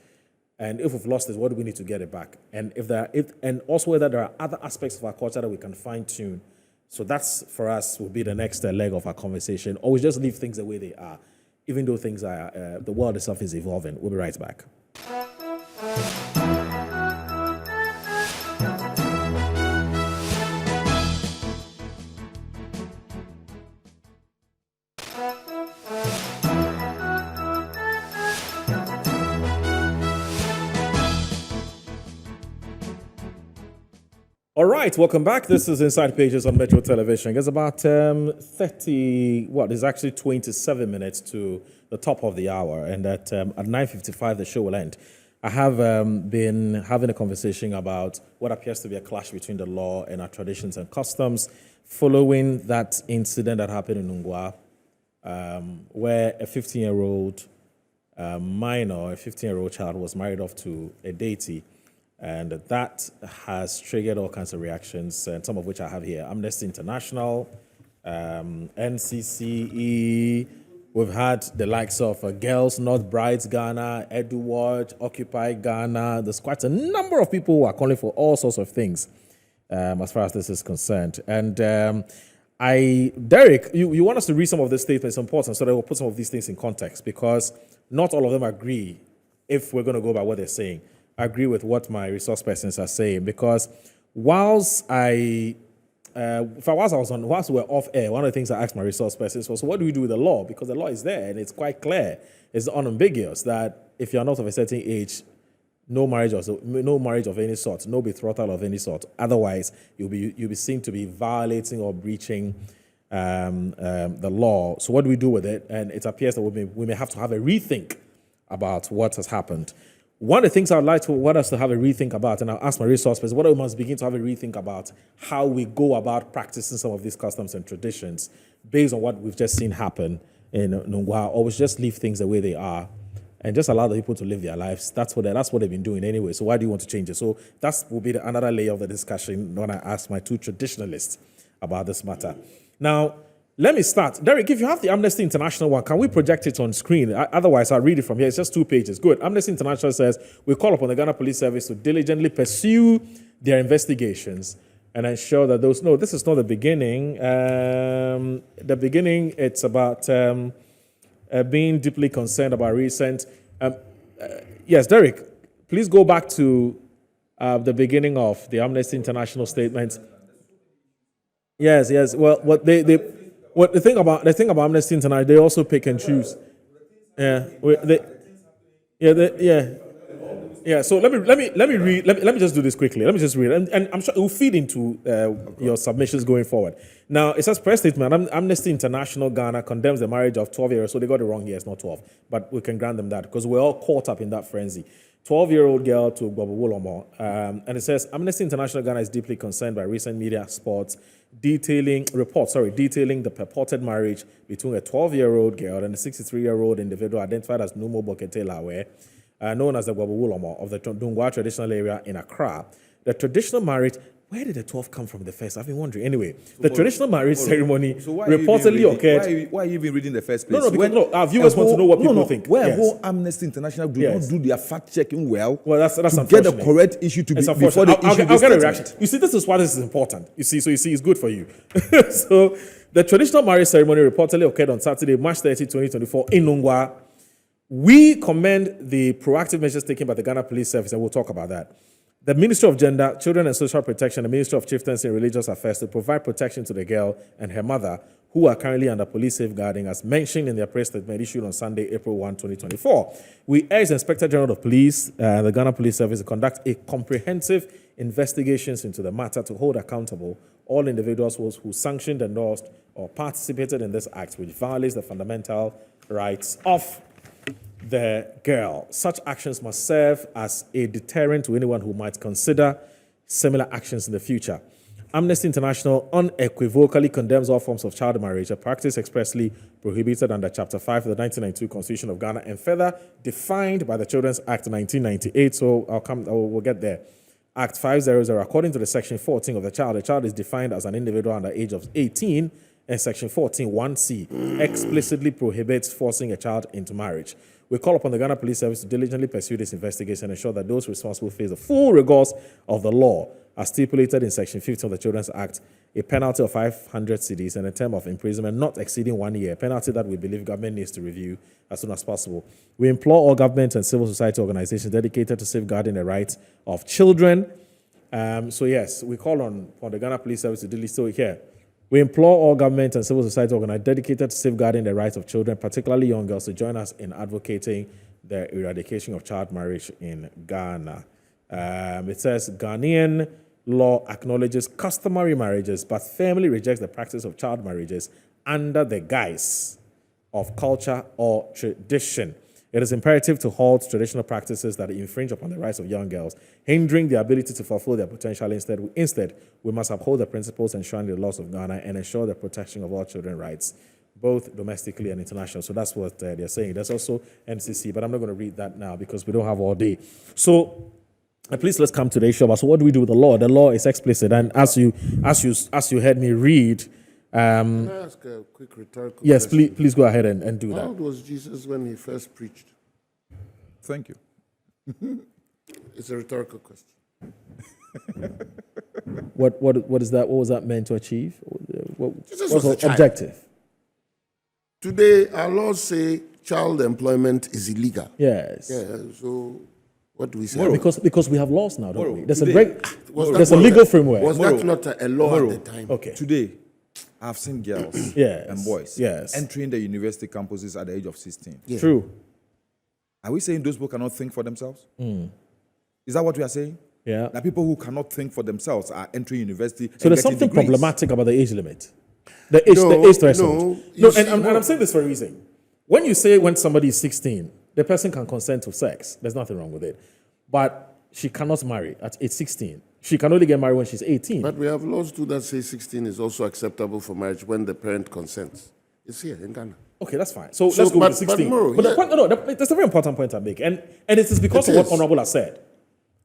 Speaker 1: And if we've lost it, what do we need to get it back? And and also whether there are other aspects of our culture that we can fine tune. So that's, for us, will be the next leg of our conversation. Or we just leave things the way they are, even though things are, the world itself is evolving. We'll be right back. All right, welcome back. This is Inside Pages on Metro Television. It's about it's actually 27 minutes to the top of the hour. And at 9:55, the show will end. I have been having a conversation about what appears to be a clash between the law and our traditions and customs following that incident that happened in Ungwa, where a 15-year-old minor, a 15-year-old child was married off to a deity. And that has triggered all kinds of reactions, and some of which I have here. Amnesty International, NCCE, we've had the likes of Girls Not Brides Ghana, EduWatch, Occupy Ghana. There's quite a number of people who are calling for all sorts of things as far as this is concerned. And Derek, you want us to read some of these statements, it's important, so that we'll put some of these things in context, because not all of them agree if we're going to go by what they're saying. I agree with what my resource persons are saying, because whilst we're off air, one of the things I asked my resource persons was, what do we do with the law? Because the law is there and it's quite clear, it's unambiguous that if you're not of a certain age, no marriage of any sort, no betrothal of any sort. Otherwise, you'll be seen to be violating or breaching the law. So what do we do with it? And it appears that we may have to have a rethink about what has happened. One of the things I would like to want us to have a rethink about, and I'll ask my resource person, what we must begin to have a rethink about how we go about practicing some of these customs and traditions based on what we've just seen happen in Nungwa, or we just leave things the way they are and just allow the people to live their lives. That's what they've been doing anyway. So why do you want to change it? So that will be another layer of the discussion when I ask my two traditionalists about this matter. Now, let me start. Derek, if you have the Amnesty International one, can we project it on screen? Otherwise, I'll read it from here. It's just 2 pages. Good. Amnesty International says, we call upon the Ghana Police Service to diligently pursue their investigations and ensure that those... No, this is not the beginning. The beginning, it's about being deeply concerned about recent... yes, Derek, please go back to the beginning of the Amnesty International statement. Yes. Well, the thing about Amnesty International, they also pick and choose. So let me read. Let me just do this quickly. Let me just read, and I'm sure it will feed into your submissions going forward. Now it says press statement: Amnesty International Ghana condemns the marriage of 12-year-olds. So they got it wrong here. It's not 12, but we can grant them that because we're all caught up in that frenzy. 12-year-old girl to Bobo Wolomo, and it says Amnesty International Ghana is deeply concerned by recent media detailing the purported marriage between a 12-year-old girl and a 63-year-old individual identified as Numo Bokete Lawe, known as the Bobo Wolomo of the Dungwa traditional area in Accra. The traditional marriage. Where did the 12 come from the first? I've been wondering. Anyway, the traditional marriage ceremony reportedly occurred.
Speaker 13: Why are you even reading the first place?
Speaker 1: No, our viewers want to know what people think.
Speaker 13: Where whole Amnesty International do not do their fact-checking well,
Speaker 1: that's
Speaker 13: to
Speaker 1: unfortunate.
Speaker 13: Get the correct issue to be before they issue this
Speaker 1: I'll get a
Speaker 13: statement.
Speaker 1: reaction. You see, this is why this is important. You see, it's good for you. So, the traditional marriage ceremony reportedly occurred on Saturday, March 30, 2024 in Nungwa. We commend the proactive measures taken by the Ghana Police Service, and we'll talk about that. The Ministry of Gender, Children and Social Protection, the Ministry of Chieftaincy and Religious Affairs to provide protection to the girl and her mother, who are currently under police safeguarding, as mentioned in their press statement issued on Sunday, April 1, 2024. We urge the Inspector General of Police, the Ghana Police Service, to conduct a comprehensive investigations into the matter to hold accountable all individuals who sanctioned, endorsed, or participated in this act, which violates the fundamental rights of the girl. Such actions must serve as a deterrent to anyone who might consider similar actions in the future. Amnesty International unequivocally condemns all forms of child marriage, a practice expressly prohibited under Chapter 5 of the 1992 Constitution of Ghana and further defined by the Children's Act 1998. So we'll get there. Act 500, according to the Section 14 of the child is defined as an individual under the age of 18, and Section 14, 1C, explicitly prohibits forcing a child into marriage. We call upon the Ghana Police Service to diligently pursue this investigation and ensure that those responsible face the full rigors of the law as stipulated in Section 15 of the Children's Act, a penalty of 500 cedis and a term of imprisonment not exceeding 1 year, a penalty that we believe government needs to review as soon as possible. We implore all government and civil society organizations dedicated to safeguarding the rights of children. So yes, we call on the Ghana Police Service to diligently here. We implore all government and civil society organizations dedicated to safeguarding the rights of children, particularly young girls, to join us in advocating the eradication of child marriage in Ghana. It says, Ghanaian law acknowledges customary marriages, but firmly rejects the practice of child marriages under the guise of culture or tradition. It is imperative to halt traditional practices that infringe upon the rights of young girls, hindering their ability to fulfill their potential. Instead, we must uphold the principles enshrined in the laws of Ghana and ensure the protection of all children's rights, both domestically and international. So that's what they're saying. There's also NCC, but I'm not going to read that now because we don't have all day. So please, let's come to the issue about, so what do we do with the law? The law is explicit, and as you heard me read,
Speaker 16: can I ask a quick rhetorical
Speaker 1: yes,
Speaker 16: question?
Speaker 1: please go ahead and do
Speaker 16: How
Speaker 1: that.
Speaker 16: old was Jesus when he first preached?
Speaker 13: Thank you.
Speaker 16: It's a rhetorical question.
Speaker 1: What is that? What was that meant to achieve?
Speaker 16: Jesus
Speaker 1: What's
Speaker 16: was a
Speaker 1: the
Speaker 16: child.
Speaker 1: objective?
Speaker 16: Today, our laws say child employment is illegal.
Speaker 1: Yes.
Speaker 16: Yeah, so what do we say?
Speaker 1: Yeah, because we have laws now, don't we? There's
Speaker 16: Was
Speaker 1: a legal framework.
Speaker 16: Was that not a law at the time?
Speaker 1: Okay.
Speaker 13: Today, I've seen girls
Speaker 1: Yes.
Speaker 13: and boys
Speaker 1: Yes.
Speaker 13: entering the university campuses at the age of 16.
Speaker 16: Yeah.
Speaker 1: True.
Speaker 13: Are we saying those people cannot think for themselves? Is that what we are saying?
Speaker 1: Yeah.
Speaker 13: That people who cannot think for themselves are entering university.
Speaker 1: So there's something problematic about the age limit, the age threshold. No, and I'm saying this for a reason. When you say when somebody is 16, the person can consent to sex. There's nothing wrong with it, but she cannot marry at age 16. She can only get married when she's 18.
Speaker 16: But we have laws too that say 16 is also acceptable for marriage when the parent consents. It's here in Ghana.
Speaker 1: Okay, that's fine. So let's go with 16. But the point, that's a very important point I make, and it is because of what Honorable has said.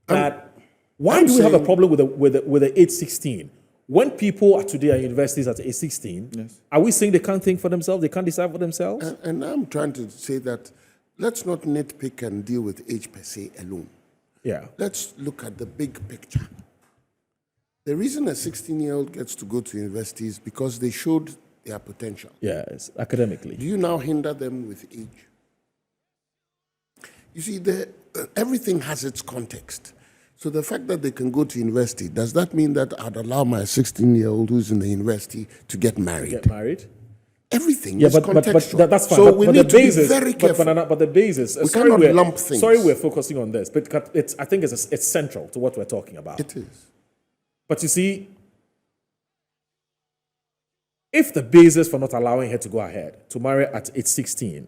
Speaker 1: That why do we have a problem with the age 16? When people today are universities at age 16,
Speaker 13: yes.
Speaker 1: Are we saying they can't think for themselves? They can't decide for themselves?
Speaker 16: And I'm trying to say that let's not nitpick and deal with age per se alone.
Speaker 1: Yeah.
Speaker 16: Let's look at the big picture. The reason a 16-year-old gets to go to university is because they showed their potential.
Speaker 1: Yes, academically.
Speaker 16: Do you now hinder them with age? You see, everything has its context. So the fact that they can go to university, does that mean that I'd allow my 16-year-old who's in the university to get married?
Speaker 1: Get married?
Speaker 16: Everything is contextual.
Speaker 1: But that's fine.
Speaker 16: So
Speaker 1: but,
Speaker 16: we
Speaker 1: but
Speaker 16: need
Speaker 1: the
Speaker 16: to
Speaker 1: basis,
Speaker 16: be very careful.
Speaker 1: But the basis,
Speaker 16: We cannot lump things.
Speaker 1: Sorry we're focusing on this, but I think it's central to what we're talking about.
Speaker 16: It is.
Speaker 1: But you see, if the basis for not allowing her to go ahead to marry at age 16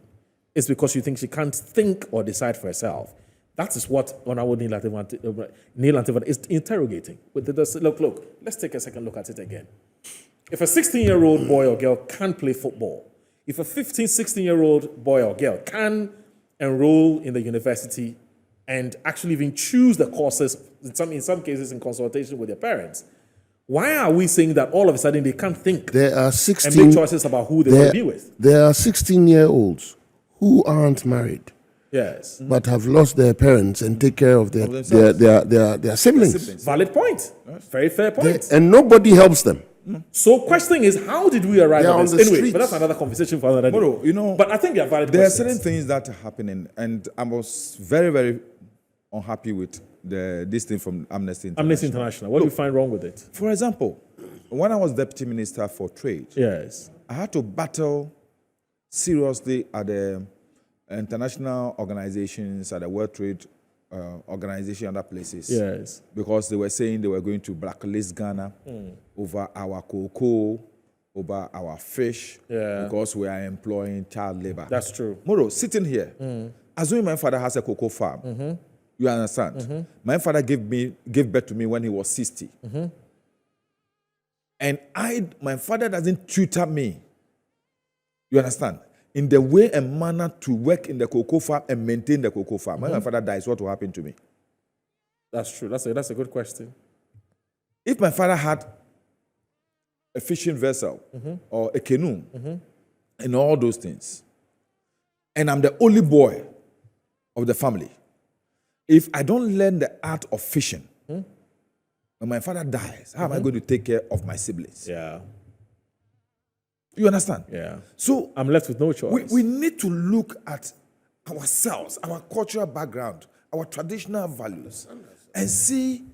Speaker 1: is because you think she can't think or decide for herself, that is what Honorable Neil Antivan is interrogating. Look, let's take a second look at it again. If a 16-year-old boy or girl can play football, if a 15, 16-year-old boy or girl can enroll in the university and actually even choose the courses, in some cases in consultation with their parents, why are we saying that all of a sudden they can't think and make choices about who they want to be with?
Speaker 16: There are 16-year-olds who aren't married.
Speaker 1: Yes.
Speaker 16: But have lost their parents and take care of their siblings.
Speaker 1: Valid point. Very fair point.
Speaker 16: And nobody helps them.
Speaker 1: So question is, how did we arrive at this? Anyway,
Speaker 16: streets.
Speaker 1: but that's another conversation for another day. But I think they are valid
Speaker 13: There are
Speaker 1: questions.
Speaker 13: certain things that are happening, and I was very, very unhappy with this thing from Amnesty International.
Speaker 1: Amnesty International. What do you find wrong with it?
Speaker 13: For example, when I was Deputy Minister for Trade,
Speaker 1: yes,
Speaker 13: I had to battle seriously at the international organizations, at the World Trade Organization, and other places.
Speaker 1: Yes.
Speaker 13: Because they were saying they were going to blacklist Ghana over our cocoa, over our fish, because we are employing child labor.
Speaker 1: That's true.
Speaker 13: Moro, sitting here, assuming my father has a cocoa farm, you understand? My father gave birth to me when he was 60. And my father doesn't tutor me. You understand? In the way and manner to work in the cocoa farm and maintain the cocoa farm. When my father dies, what will happen to me?
Speaker 1: That's true. That's a good question.
Speaker 13: If my father had a fishing vessel or a canoe and all those things, and I'm the only boy of the family, if I don't learn the art of fishing, when my father dies, how am I going to take care of my siblings?
Speaker 1: Yeah.
Speaker 13: You understand?
Speaker 1: Yeah.
Speaker 13: So
Speaker 1: I'm left with no choice.
Speaker 13: We need to look at ourselves, our cultural background, our traditional values, and see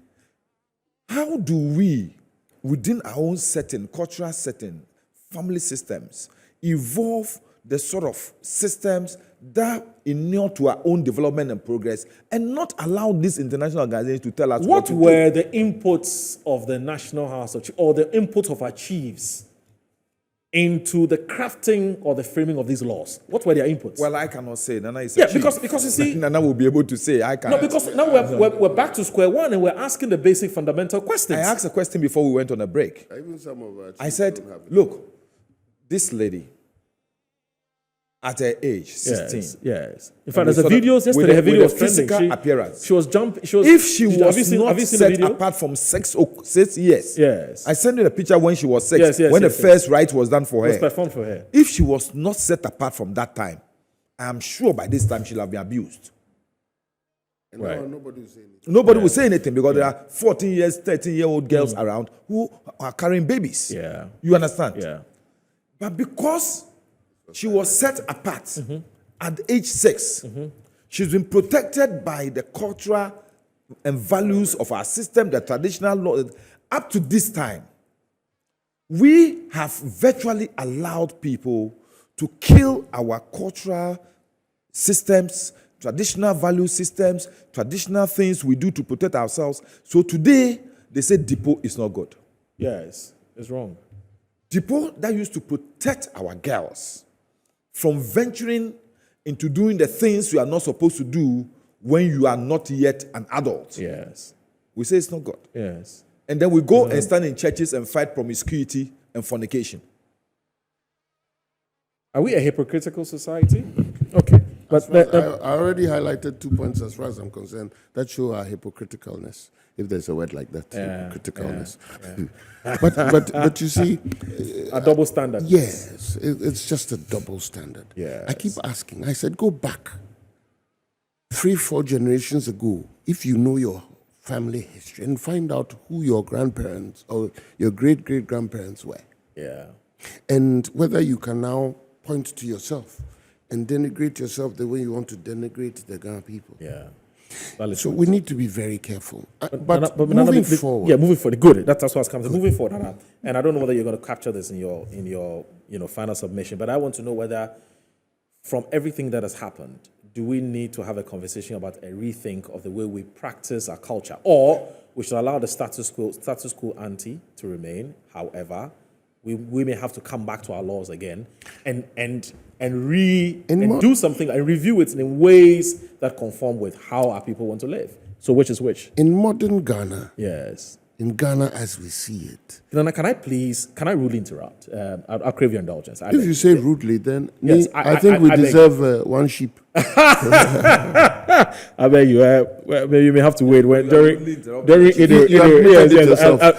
Speaker 13: how do we, within our own setting, cultural setting, family systems, evolve the sort of systems that inure to our own development and progress, and not allow these international organizations to tell us
Speaker 1: what were the inputs of the National House or the inputs of our chiefs into the crafting or the framing of these laws? What were their inputs?
Speaker 13: Well, I cannot say. Nana is
Speaker 1: yeah, because you see,
Speaker 13: Nana will be able to say. I can't.
Speaker 1: No, because now we're back to square one and we're asking the basic fundamental questions.
Speaker 13: I asked a question before we went on a break.
Speaker 16: Even some of us.
Speaker 13: I said, look, this lady, at her age, 16.
Speaker 1: Yes. In fact, there's a video yesterday. Her video was trending.
Speaker 13: Physical appearance.
Speaker 1: She was jumping.
Speaker 13: If she was
Speaker 1: have you seen
Speaker 13: set
Speaker 1: the video?
Speaker 13: apart from 6 years.
Speaker 1: Yes.
Speaker 13: I sent you the picture when she was 6.
Speaker 1: Yes,
Speaker 13: when the first rite was done for her.
Speaker 1: Was performed for her.
Speaker 13: If she was not set apart from that time, I am sure by this time she'll have been abused.
Speaker 16: And
Speaker 1: right.
Speaker 16: Nobody will say anything.
Speaker 13: Nobody will say anything because there are 14 years, 13-year-old girls around who are carrying babies.
Speaker 1: Yeah.
Speaker 13: You understand?
Speaker 1: Yeah.
Speaker 13: But because she was set apart at age 6, she's been protected by the cultural and values of our system, the traditional law. Up to this time, we have virtually allowed people to kill our cultural systems, traditional value systems, traditional things we do to protect ourselves. So today, they say depot is not good.
Speaker 1: Yes, it's wrong.
Speaker 13: Depot that used to protect our girls from venturing into doing the things you are not supposed to do when you are not yet an adult.
Speaker 1: Yes.
Speaker 13: We say it's not good.
Speaker 1: Yes.
Speaker 13: And then we go and stand in churches and fight promiscuity and fornication.
Speaker 1: Are we a hypocritical society? Okay. But
Speaker 16: I already highlighted 2 points as far as I'm concerned that show our hypocriticalness, if there's a word like that, hypocriticalness. But you see,
Speaker 1: a double standard.
Speaker 16: Yes, it's just a double standard.
Speaker 1: Yes.
Speaker 16: I keep asking. I said, go back 3-4 generations ago, if you know your family history, and find out who your grandparents or your great-great-grandparents were.
Speaker 1: Yeah.
Speaker 16: And whether you can now point to yourself and denigrate yourself the way you want to denigrate the Ghana people.
Speaker 1: Yeah.
Speaker 16: So we need to be very careful. But moving forward.
Speaker 1: Yeah, moving forward. Good. That's what's coming. Moving forward, Nana. And I don't know whether you're going to capture this in your final submission, but I want to know whether from everything that has happened, do we need to have a conversation about a rethink of the way we practice our culture, or we should allow the status quo ante to remain? However, we may have to come back to our laws again and do something and review it in ways that conform with how our people want to live. So which is which?
Speaker 16: In modern Ghana.
Speaker 1: Yes.
Speaker 16: In Ghana as we see it.
Speaker 1: Nana, can I rudely interrupt? I'll crave your indulgence.
Speaker 16: If you say rudely, then
Speaker 1: yes,
Speaker 16: I think we deserve one sheep.
Speaker 1: I beg you. You may have to wait during
Speaker 16: yes,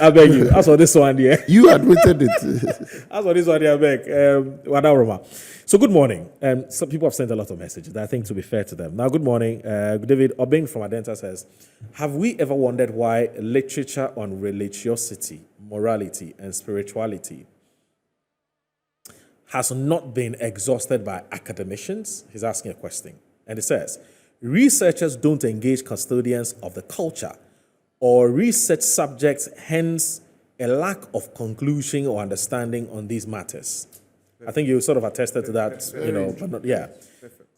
Speaker 1: I beg you. As for this one, yeah.
Speaker 16: You admitted it.
Speaker 1: As for this one, yeah, I beg. So good morning. Some people have sent a lot of messages. I think to be fair to them. Now, good morning. David Obing from Adenta says, have we ever wondered why literature on religiosity, morality, and spirituality has not been exhausted by academicians? He's asking a question. And it says, researchers don't engage custodians of the culture or research subjects, hence a lack of conclusion or understanding on these matters. I think you sort of attested to that, but not, yeah.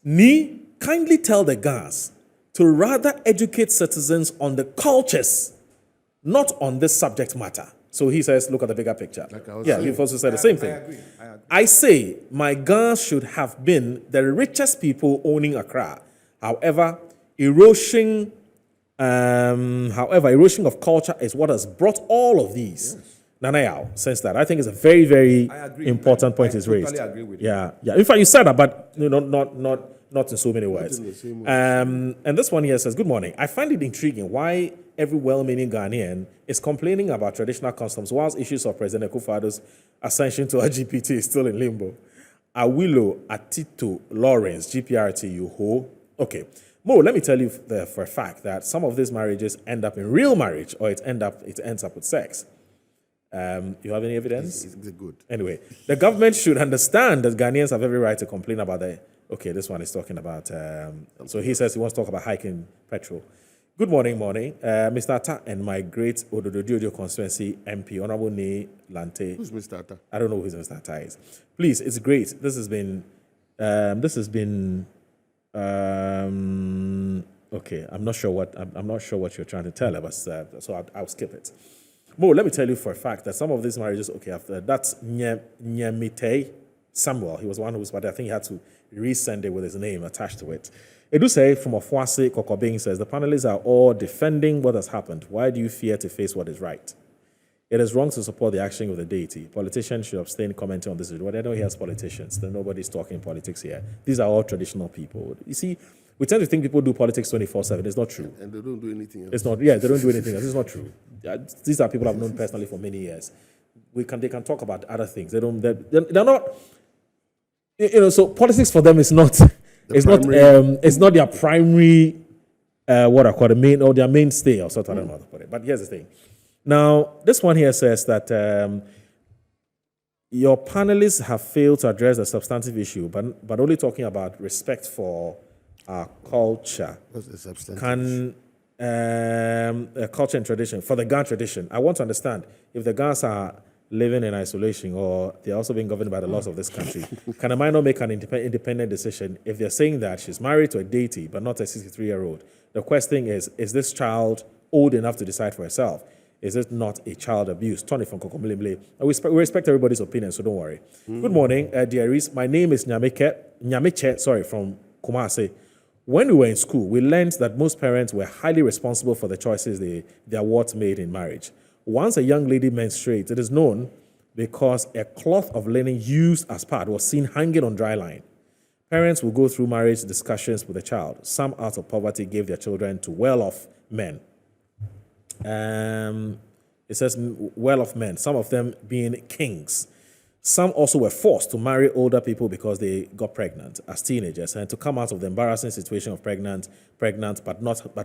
Speaker 1: Ni, kindly tell the Ghans to rather educate citizens on the cultures, not on this subject matter. So he says, look at the bigger picture. You've also said the same thing. I agree. I say my Ghans should have been the richest people owning Accra. However, erosion of culture is what has brought all of these. Yes. Nanayao, sense that. I think it's a very, very important point is raised.
Speaker 13: I agree with you.
Speaker 1: Yeah. In fact, you said that, but not in so many words. And this one here says, good morning. I find it intriguing why every well-meaning Ghanaian is complaining about traditional customs whilst issues of President Akufo-Addo's ascension to LGBT is still in limbo. Awilo Atito Lawrence, GPRT, Yuho. Okay. Mo, let me tell you for a fact that some of these marriages end up in real marriage or it ends up with sex. You have any evidence?
Speaker 16: It's good.
Speaker 1: Anyway, the government should understand that Ghanaians have every right to complain about this one is talking about, so he says he wants to talk about hiking petrol. Good morning. Mr. Atta and my great Odododio constituency MP, Honorable Ne Lante.
Speaker 16: Who's Mr. Atta?
Speaker 1: I don't know who Mr. Atta is. Please, it's great. This has been, okay, I'm not sure what you're trying to tell us, so I'll skip it. Mo, let me tell you for a fact that some of these marriages, okay, after that's Nyamite Samuel. He was one who was, but I think he had to resend it with his name attached to it. It do say from Ofuase Kokobing says the panelists are all defending what has happened. Why do you fear to face what is right? It is wrong to support the action of the deity. Politicians should abstain commenting on this. Well, I know he has politicians. Then nobody's talking politics here. These are all traditional people. You see, we tend to think people do politics 24/7. It's not true.
Speaker 16: And they don't do anything else.
Speaker 1: It's not. Yeah, they don't do anything else. It's not true. These are people I've known personally for many years. They can talk about other things. They're not. So politics for them is not. It's not their primary. What I call the main or their mainstay or something. I don't know how to put it. But here's the thing. Now, this one here says that your panelists have failed to address the substantive issue, but only talking about respect for our culture.
Speaker 16: What's the substantive
Speaker 1: issue? Culture and tradition, for the Ghana tradition. I want to understand if the Ghans are living in isolation or they're also being governed by the laws of this country. Can a minor make an independent decision if they're saying that she's married to a deity but not a 63-year-old? The question is this child old enough to decide for herself? Is it not a child abuse? Tony from Kokomilimle. We respect everybody's opinion, so don't worry. Good morning, dearies. My name is Nyamiche, from Kumasi. When we were in school, we learned that most parents were highly responsible for the choices their wards made in marriage. Once a young lady menstruates, it is known because a cloth of linen used as pad was seen hanging on dry line. Parents will go through marriage discussions with the child. Some out of poverty gave their children to well-off men. It says well-off men, some of them being kings. Some also were forced to marry older people because they got pregnant as teenagers and to come out of the embarrassing situation of pregnant, but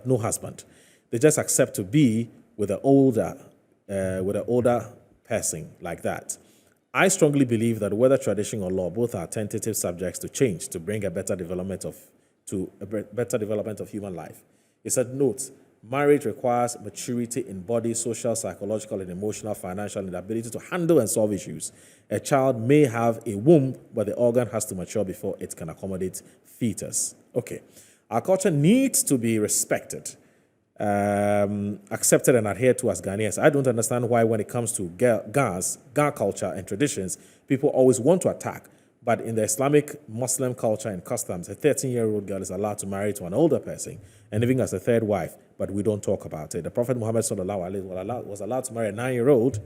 Speaker 1: no husband. They just accept to be with an older person like that. I strongly believe that whether tradition or law, both are tentative subjects to change to bring a better development of human life. It said, note, marriage requires maturity in body, social, psychological, and emotional, financial, and the ability to handle and solve issues. A child may have a womb, but the organ has to mature before it can accommodate fetus. Okay. Our culture needs to be respected, accepted, and adhered to as Ghanaians. I don't understand why when it comes to Ga culture and traditions, people always want to attack. But in the Islamic Muslim culture and customs, a 13-year-old girl is allowed to marry to an older person and living as a third wife, but we don't talk about it. The Prophet Muhammad was allowed to marry a 9-year-old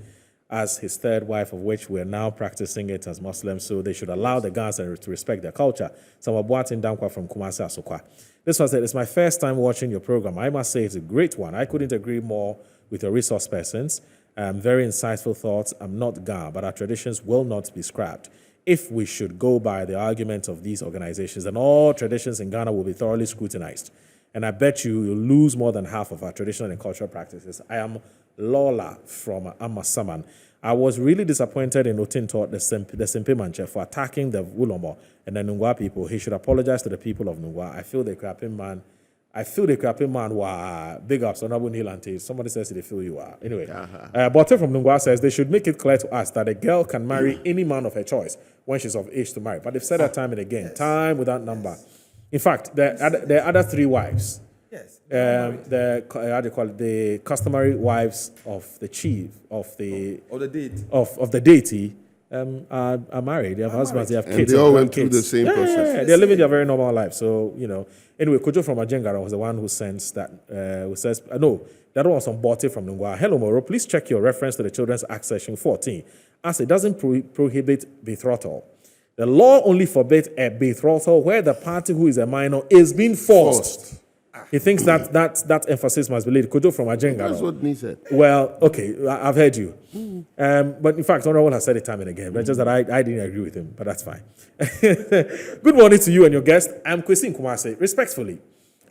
Speaker 1: as his third wife, of which we're now practicing it as Muslims, so they should allow the Ghans to respect their culture. Samabuatin Dankwa from Kumasi Asokwa. This one said, it's my first time watching your program. I must say it's a great one. I couldn't agree more with your resource persons. Very insightful thoughts. I'm not Ga, but our traditions will not be scrapped. If we should go by the arguments of these organizations, then all traditions in Ghana will be thoroughly scrutinized. And I bet you'll lose more than half of our traditional and cultural practices. I am Lola from Amasaman. I was really disappointed in Otinto, the Sempe Manche, for attacking the Wulomo and the Nungwa people. He should apologize to the people of Nungwa. I feel the crapping man were big ups, Honorable Neil Ante. Somebody says they feel you are. Anyway, Botte from Nungwa says they should make it clear to us that a girl can marry any man of her choice when she's of age to marry. But they've said that time and again, time without number. In fact, there are other 3 wives.
Speaker 6: Yes.
Speaker 1: The customary wives of the chief of the deity are married. They have husbands. They have kids.
Speaker 16: They all went through the same process.
Speaker 1: Yeah, they're living their very normal life. So Anyway, Kojo from Ajengara was the one who sends that. Who says no, that one was on Botte from Nungwa. Hello, Moro. Please check your reference to the Children's Act Section 14, as it doesn't prohibit betrothal. The law only forbids a betrothal where the party who is a minor is being forced. He thinks that emphasis must be laid. Kojo from Ajenga.
Speaker 16: That's what he said.
Speaker 1: Well, okay, I've heard you. But in fact, Honorable has said it time and again. But just that I didn't agree with him, but that's fine. Good morning to you and your guest. I'm Kwesi Kumase. Respectfully,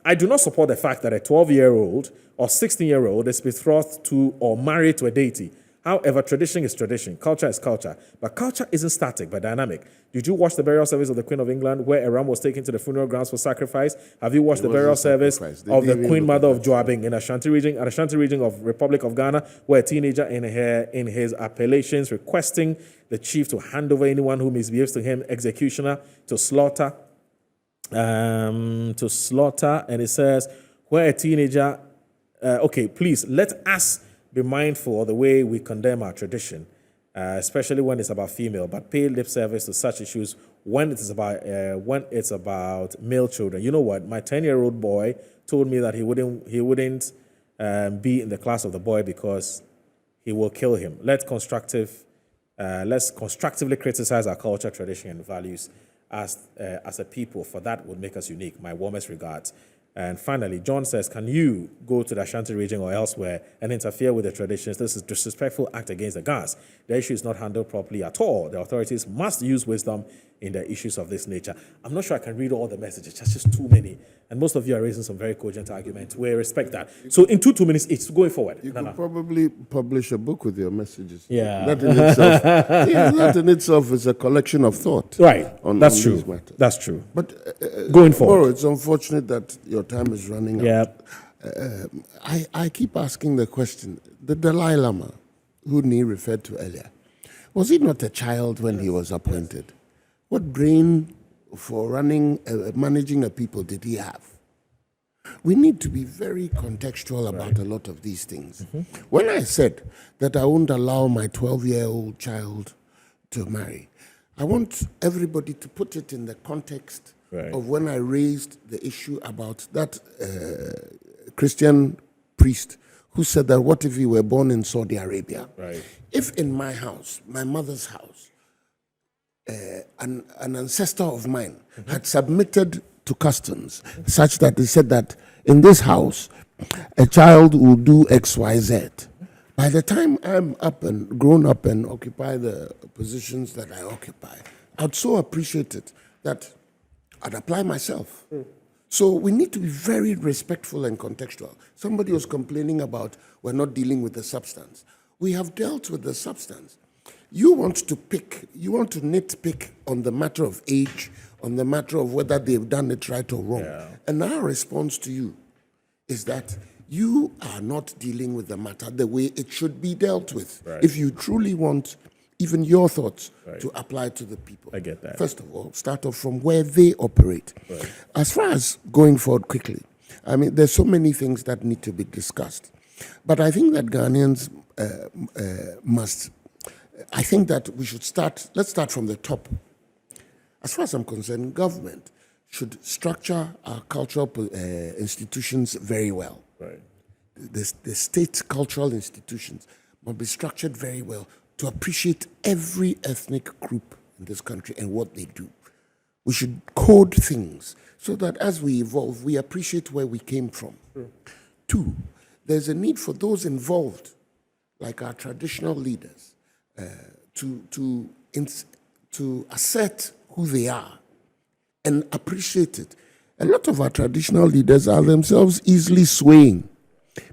Speaker 1: I do not support the fact that a 12-year-old or 16-year-old is betrothed to or married to a deity. However, tradition is tradition, culture is culture, but culture isn't static but dynamic. Did you watch the burial service of the Queen of England where a ram was taken to the funeral grounds for sacrifice? Have you watched the burial service of the Queen Mother of Joabing in Ashanti region of Republic of Ghana, where a teenager in his appellations requesting the chief to hand over anyone who misbehaves to him, executioner, to slaughter, and it says, where a teenager, please let us be mindful of the way we condemn our tradition, especially when it's about female, but pay lip service to such issues when it's about male children. You know what? My 10-year-old boy told me that he wouldn't be in the class of the boy because he will kill him. Let's constructively criticize our culture, tradition, and values as a people, for that would make us unique. My warmest regards. And finally, John says, can you go to the Ashanti region or elsewhere and interfere with the traditions? This is a disrespectful act against the Gans. The issue is not handled properly at all. The authorities must use wisdom in the issues of this nature. I'm not sure I can read all the messages. There's just too many. And most of you are raising some very cogent arguments. We respect that. So in 2 minutes, it's going forward.
Speaker 16: You could probably publish a book with your messages.
Speaker 1: Yeah.
Speaker 16: That in itself is a collection of thought.
Speaker 1: Right. That's true. That's true. But going forward.
Speaker 16: Moro, it's unfortunate that your time is running out. I keep asking the question, the Dalai Lama, who Ni referred to earlier, was he not a child when he was appointed? What brain for managing a people did he have? We need to be very contextual about a lot of these things. When I said that I won't allow my 12-year-old child to marry, I want everybody to put it in the context of when I raised the issue about that Christian priest who said that what if he were born in Saudi Arabia? If in my house, my mother's house, an ancestor of mine had submitted to customs such that they said that in this house, a child will do X, Y, Z. By the time I'm grown up and occupy the positions that I occupy, I'd so appreciate it that I'd apply myself. So we need to be very respectful and contextual. Somebody was complaining about we're not dealing with the substance. We have dealt with the substance. You want to nitpick on the matter of age, on the matter of whether they've done it right or wrong. And our response to you is that you are not dealing with the matter the way it should be dealt with. If you truly want even your thoughts to apply to the people.
Speaker 1: I get that.
Speaker 16: First of all, start off from where they operate. As far as going forward quickly, I mean, there's so many things that need to be discussed. But I think that Ghanaians I think that we should let's start from the top. As far as I'm concerned, government should structure our cultural institutions very well. The state cultural institutions must be structured very well to appreciate every ethnic group in this country and what they do. We should code things so that as we evolve, we appreciate where we came from. 2, there's a need for those involved, like our traditional leaders, to assert who they are and appreciate it. A lot of our traditional leaders are themselves easily swaying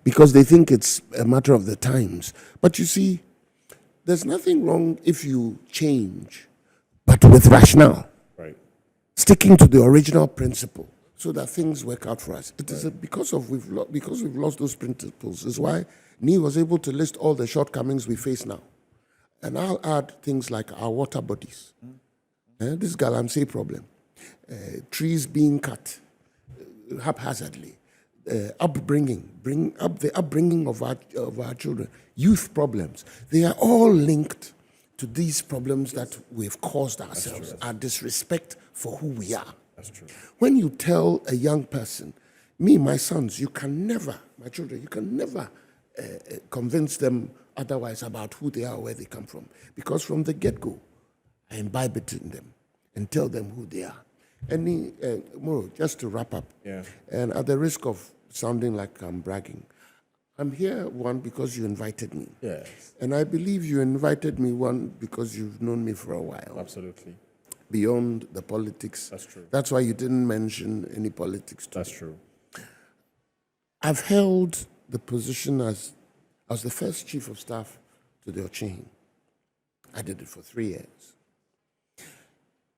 Speaker 16: because they think it's a matter of the times. But you see, there's nothing wrong if you change, but with rationale. Sticking to the original principle so that things work out for us. It is because we've lost those principles is why Ni was able to list all the shortcomings we face now. And I'll add things like our water bodies. This Galamsey problem. Trees being cut haphazardly. The upbringing of our children. Youth problems. They are all linked to these problems that we've caused ourselves. Our disrespect for who we are.
Speaker 1: That's true.
Speaker 16: When you tell a young person, my sons, you can never convince them otherwise about who they are, where they come from. Because from the get-go, I imbibe it in them and tell them who they are. And Moro, just to wrap up, and at the risk of sounding like I'm bragging, I'm here, one, because you invited me.
Speaker 1: Yes.
Speaker 16: And I believe you invited me, one, because you've known me for a while.
Speaker 1: Absolutely.
Speaker 16: Beyond the politics.
Speaker 1: That's true.
Speaker 16: That's why you didn't mention any politics.
Speaker 1: That's true.
Speaker 16: I've held the position as the first chief of staff to the Ochin. I did it for 3 years.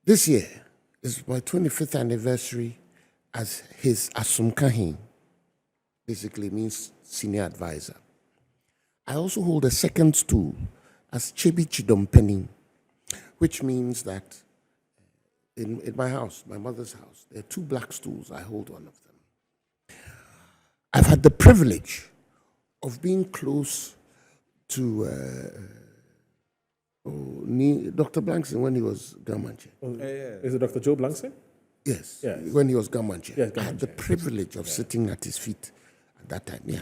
Speaker 16: This year is my 25th anniversary as his Asumkahin, basically means senior advisor. I also hold a second stool as Chebi Chidompeni, which means that in my house, my mother's house, there are 2 black stools. I hold one of them. I've had the privilege of being close to Dr. Blankson when he was government chair.
Speaker 1: Is it Dr. Joe Blankson?
Speaker 16: Yes.
Speaker 1: Yes.
Speaker 16: When he was government chair.
Speaker 1: Yes,
Speaker 16: I had the
Speaker 1: government chair.
Speaker 16: privilege of sitting at his feet at that time. Yeah.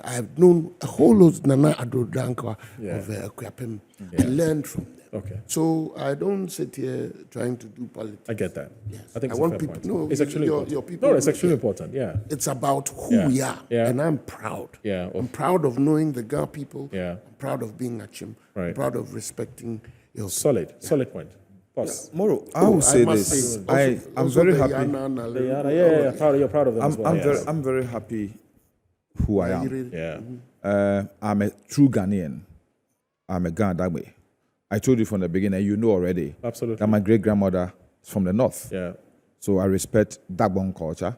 Speaker 16: I have known a whole lot of Nana Addo Dankwa of Kwapem. I learned from them.
Speaker 1: Okay.
Speaker 16: So I don't sit here trying to do politics.
Speaker 1: I get that.
Speaker 16: Yes.
Speaker 1: I think
Speaker 16: I
Speaker 1: it's
Speaker 16: want
Speaker 1: a fair
Speaker 16: people.
Speaker 1: point.
Speaker 16: No,
Speaker 1: It's extremely
Speaker 16: your
Speaker 1: important.
Speaker 16: people.
Speaker 1: No, it's extremely important. Yeah.
Speaker 16: It's about who we are, and I'm proud.
Speaker 1: Yeah.
Speaker 16: I'm proud of knowing the Ga people.
Speaker 1: Yeah.
Speaker 16: I'm proud of being a Chim.
Speaker 1: Right.
Speaker 16: I'm proud of respecting your
Speaker 1: Solid point. Boss.
Speaker 13: Moro, I will say this. I'm very happy.
Speaker 1: You're proud of them as well.
Speaker 13: I'm very happy who I am.
Speaker 1: Yeah.
Speaker 13: I'm a true Ghanaian. I'm a Ghanaian. I told you from the beginning, you know already.
Speaker 1: Absolutely.
Speaker 13: That my great-grandmother is from the north.
Speaker 1: Yeah.
Speaker 13: So I respect Dagbon culture.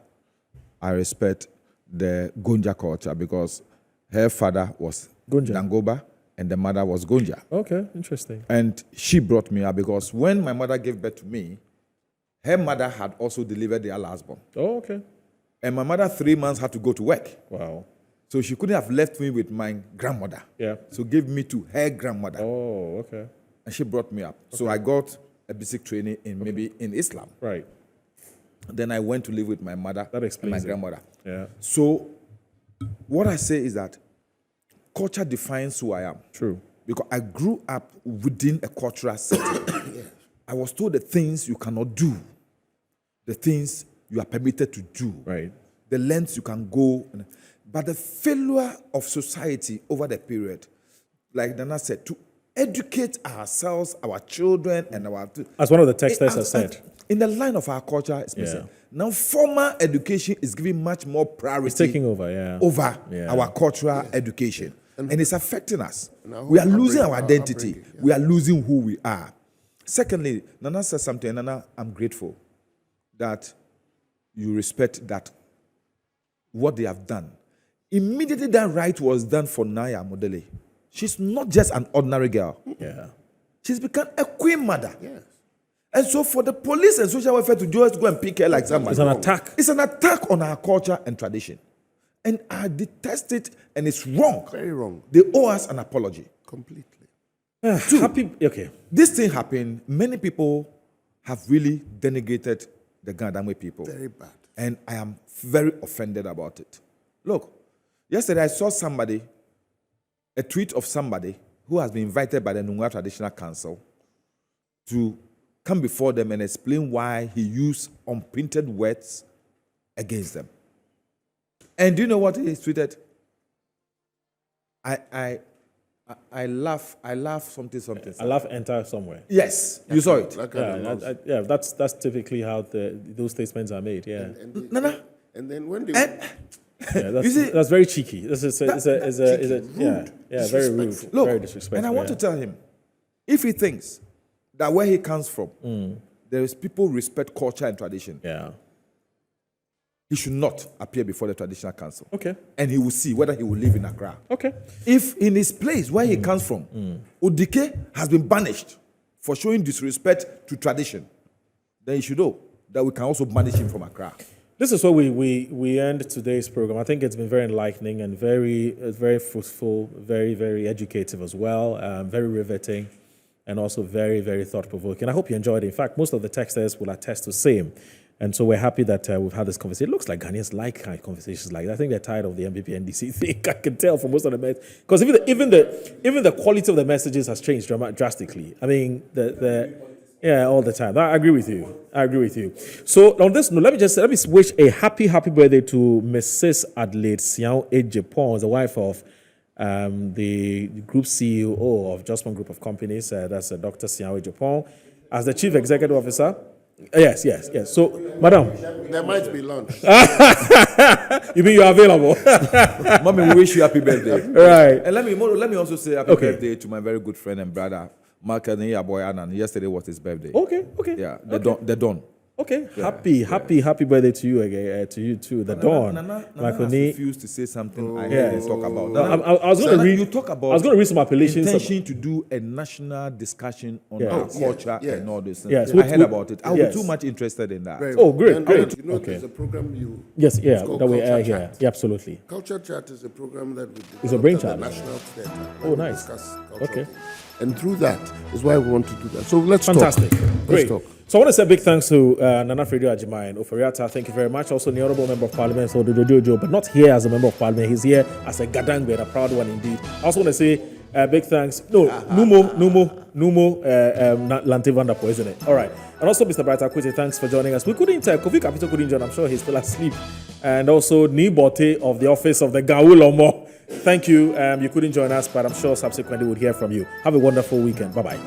Speaker 13: I respect the Gonja culture because her father was
Speaker 1: Gonja.
Speaker 13: Dangoba and the mother was Gonja.
Speaker 1: Okay, interesting.
Speaker 13: And she brought me up because when my mother gave birth to me, her mother had also delivered their last born.
Speaker 1: Oh, okay.
Speaker 13: And my mother 3 months had to go to work.
Speaker 1: Wow.
Speaker 13: So she couldn't have left me with my grandmother.
Speaker 1: Yeah.
Speaker 13: So gave me to her grandmother.
Speaker 1: Oh, okay.
Speaker 13: And she brought me up. Okay. So I got a basic training in maybe in Islam.
Speaker 1: Right.
Speaker 13: Then I went to live with my mother and my grandmother.
Speaker 1: Yeah.
Speaker 13: So what I say is that culture defines who I am.
Speaker 1: True.
Speaker 13: Because I grew up within a cultural setting.
Speaker 16: Yeah.
Speaker 13: I was told the things you cannot do, the things you are permitted to do,
Speaker 1: right?
Speaker 13: The lengths you can go. But the failure of society over the period, like Nana said, to educate ourselves, our children, and our...
Speaker 1: As one of the texters has said.
Speaker 13: In the line of our culture, it's missing. Now, formal education is giving much more priority.
Speaker 1: It's taking over, yeah.
Speaker 13: Over our cultural education. And it's affecting us. We are losing our identity. We are losing who we are. Secondly, Nana said something, and Nana, I'm grateful that you respect that, what they have done. Immediately that right was done for Naya Modele. She's not just an ordinary girl.
Speaker 1: Yeah.
Speaker 13: She's become a queen mother.
Speaker 16: Yes.
Speaker 13: And so for the police and social welfare to just go and pick her like somebody.
Speaker 1: It's an attack.
Speaker 13: It's an attack on our culture and tradition. And I detest it, and it's wrong.
Speaker 16: Very wrong.
Speaker 13: They owe us an apology.
Speaker 16: Completely.
Speaker 1: Okay.
Speaker 13: This thing happened. Many people have really denigrated the Ghanaian people.
Speaker 16: Very bad.
Speaker 13: And I am very offended about it. Look, yesterday I saw a tweet of somebody who has been invited by the Nungwa Traditional Council to come before them and explain why he used unprinted words against them. And do you know what he tweeted? I laugh something.
Speaker 1: I laugh enter somewhere.
Speaker 13: Yes, you saw it.
Speaker 1: That's typically how those statements are made. Yeah.
Speaker 16: And then when they
Speaker 1: that's very cheeky. Very rude.
Speaker 13: Look,
Speaker 1: very disrespectful.
Speaker 13: And I want to tell him, if he thinks that where he comes from, there is people respect culture and tradition.
Speaker 1: Yeah.
Speaker 13: He should not appear before the traditional council.
Speaker 1: Okay.
Speaker 13: And he will see whether he will live in Accra.
Speaker 1: Okay.
Speaker 13: If in his place where he comes from, Odike has been banished for showing disrespect to tradition, then he should know that we can also banish him from Accra.
Speaker 1: This is where we end today's program. I think it's been very enlightening and very fruitful, very, very educative as well, very riveting, and also very, very thought-provoking. I hope you enjoyed it. In fact, most of the texters will attest to the same. And so we're happy that we've had this conversation. It looks like Ghanaians like kind of conversations like that. I think they're tired of the MPP NDC thing. I can tell from most of the messages. Because even the quality of the messages has changed drastically. I mean, all the time. I agree with you. So on this note, let me wish a happy birthday to Mrs. Adelaide Siao Ejepon, the wife of the group CEO of Just One Group of Companies. That's Dr. Siao Ejepon. As the Chief Executive Officer. Yes. So, Madam.
Speaker 16: There might be lunch.
Speaker 1: You mean you're available?
Speaker 13: Mommy, we wish you happy birthday.
Speaker 1: Right.
Speaker 13: And let me also say happy birthday to my very good friend and brother, Mark Boyanan. Yesterday was his birthday.
Speaker 1: Okay.
Speaker 13: Yeah, the Don.
Speaker 1: Okay. Okay, happy birthday to you again, to you too. The Dawn.
Speaker 13: Nana has refused to say something I
Speaker 1: yeah.
Speaker 13: didn't talk about.
Speaker 1: No, I was going to read.
Speaker 13: You talk about.
Speaker 1: I was going to read some appellations.
Speaker 13: Intention to do a national discussion on our culture and all this.
Speaker 1: Yes,
Speaker 13: I heard about it. I would be too much interested in that.
Speaker 1: Oh, great.
Speaker 16: You know, there's a program
Speaker 1: Yes, yeah, that we are here. Yeah, absolutely.
Speaker 16: Culture Chat is a program that we
Speaker 1: it's a brainchild.
Speaker 16: National Theatre.
Speaker 1: Oh, nice. Okay.
Speaker 16: And through that is why we want to do that. So let's
Speaker 1: Fantastic.
Speaker 16: talk.
Speaker 1: Great.
Speaker 16: Let's talk.
Speaker 1: So I want to say a big thanks to Nana Fredo Ajimayan Oferiata. Thank you very much. Also, the Honorable Member of Parliament, so Dodo, but not here as a Member of Parliament. He's here as a Gadangbe, and a proud one indeed. I also want to say big thanks. Numo, Lante Vanderpool, isn't it? All right. And also, Mr. Bright Akwete, thanks for joining us. We couldn't Kofi Kapito couldn't join. I'm sure he's still asleep. And also, Nibote of the office of the Gawulomo. Thank you. You couldn't join us, but I'm sure subsequently we'll hear from you. Have a wonderful weekend. Bye-bye.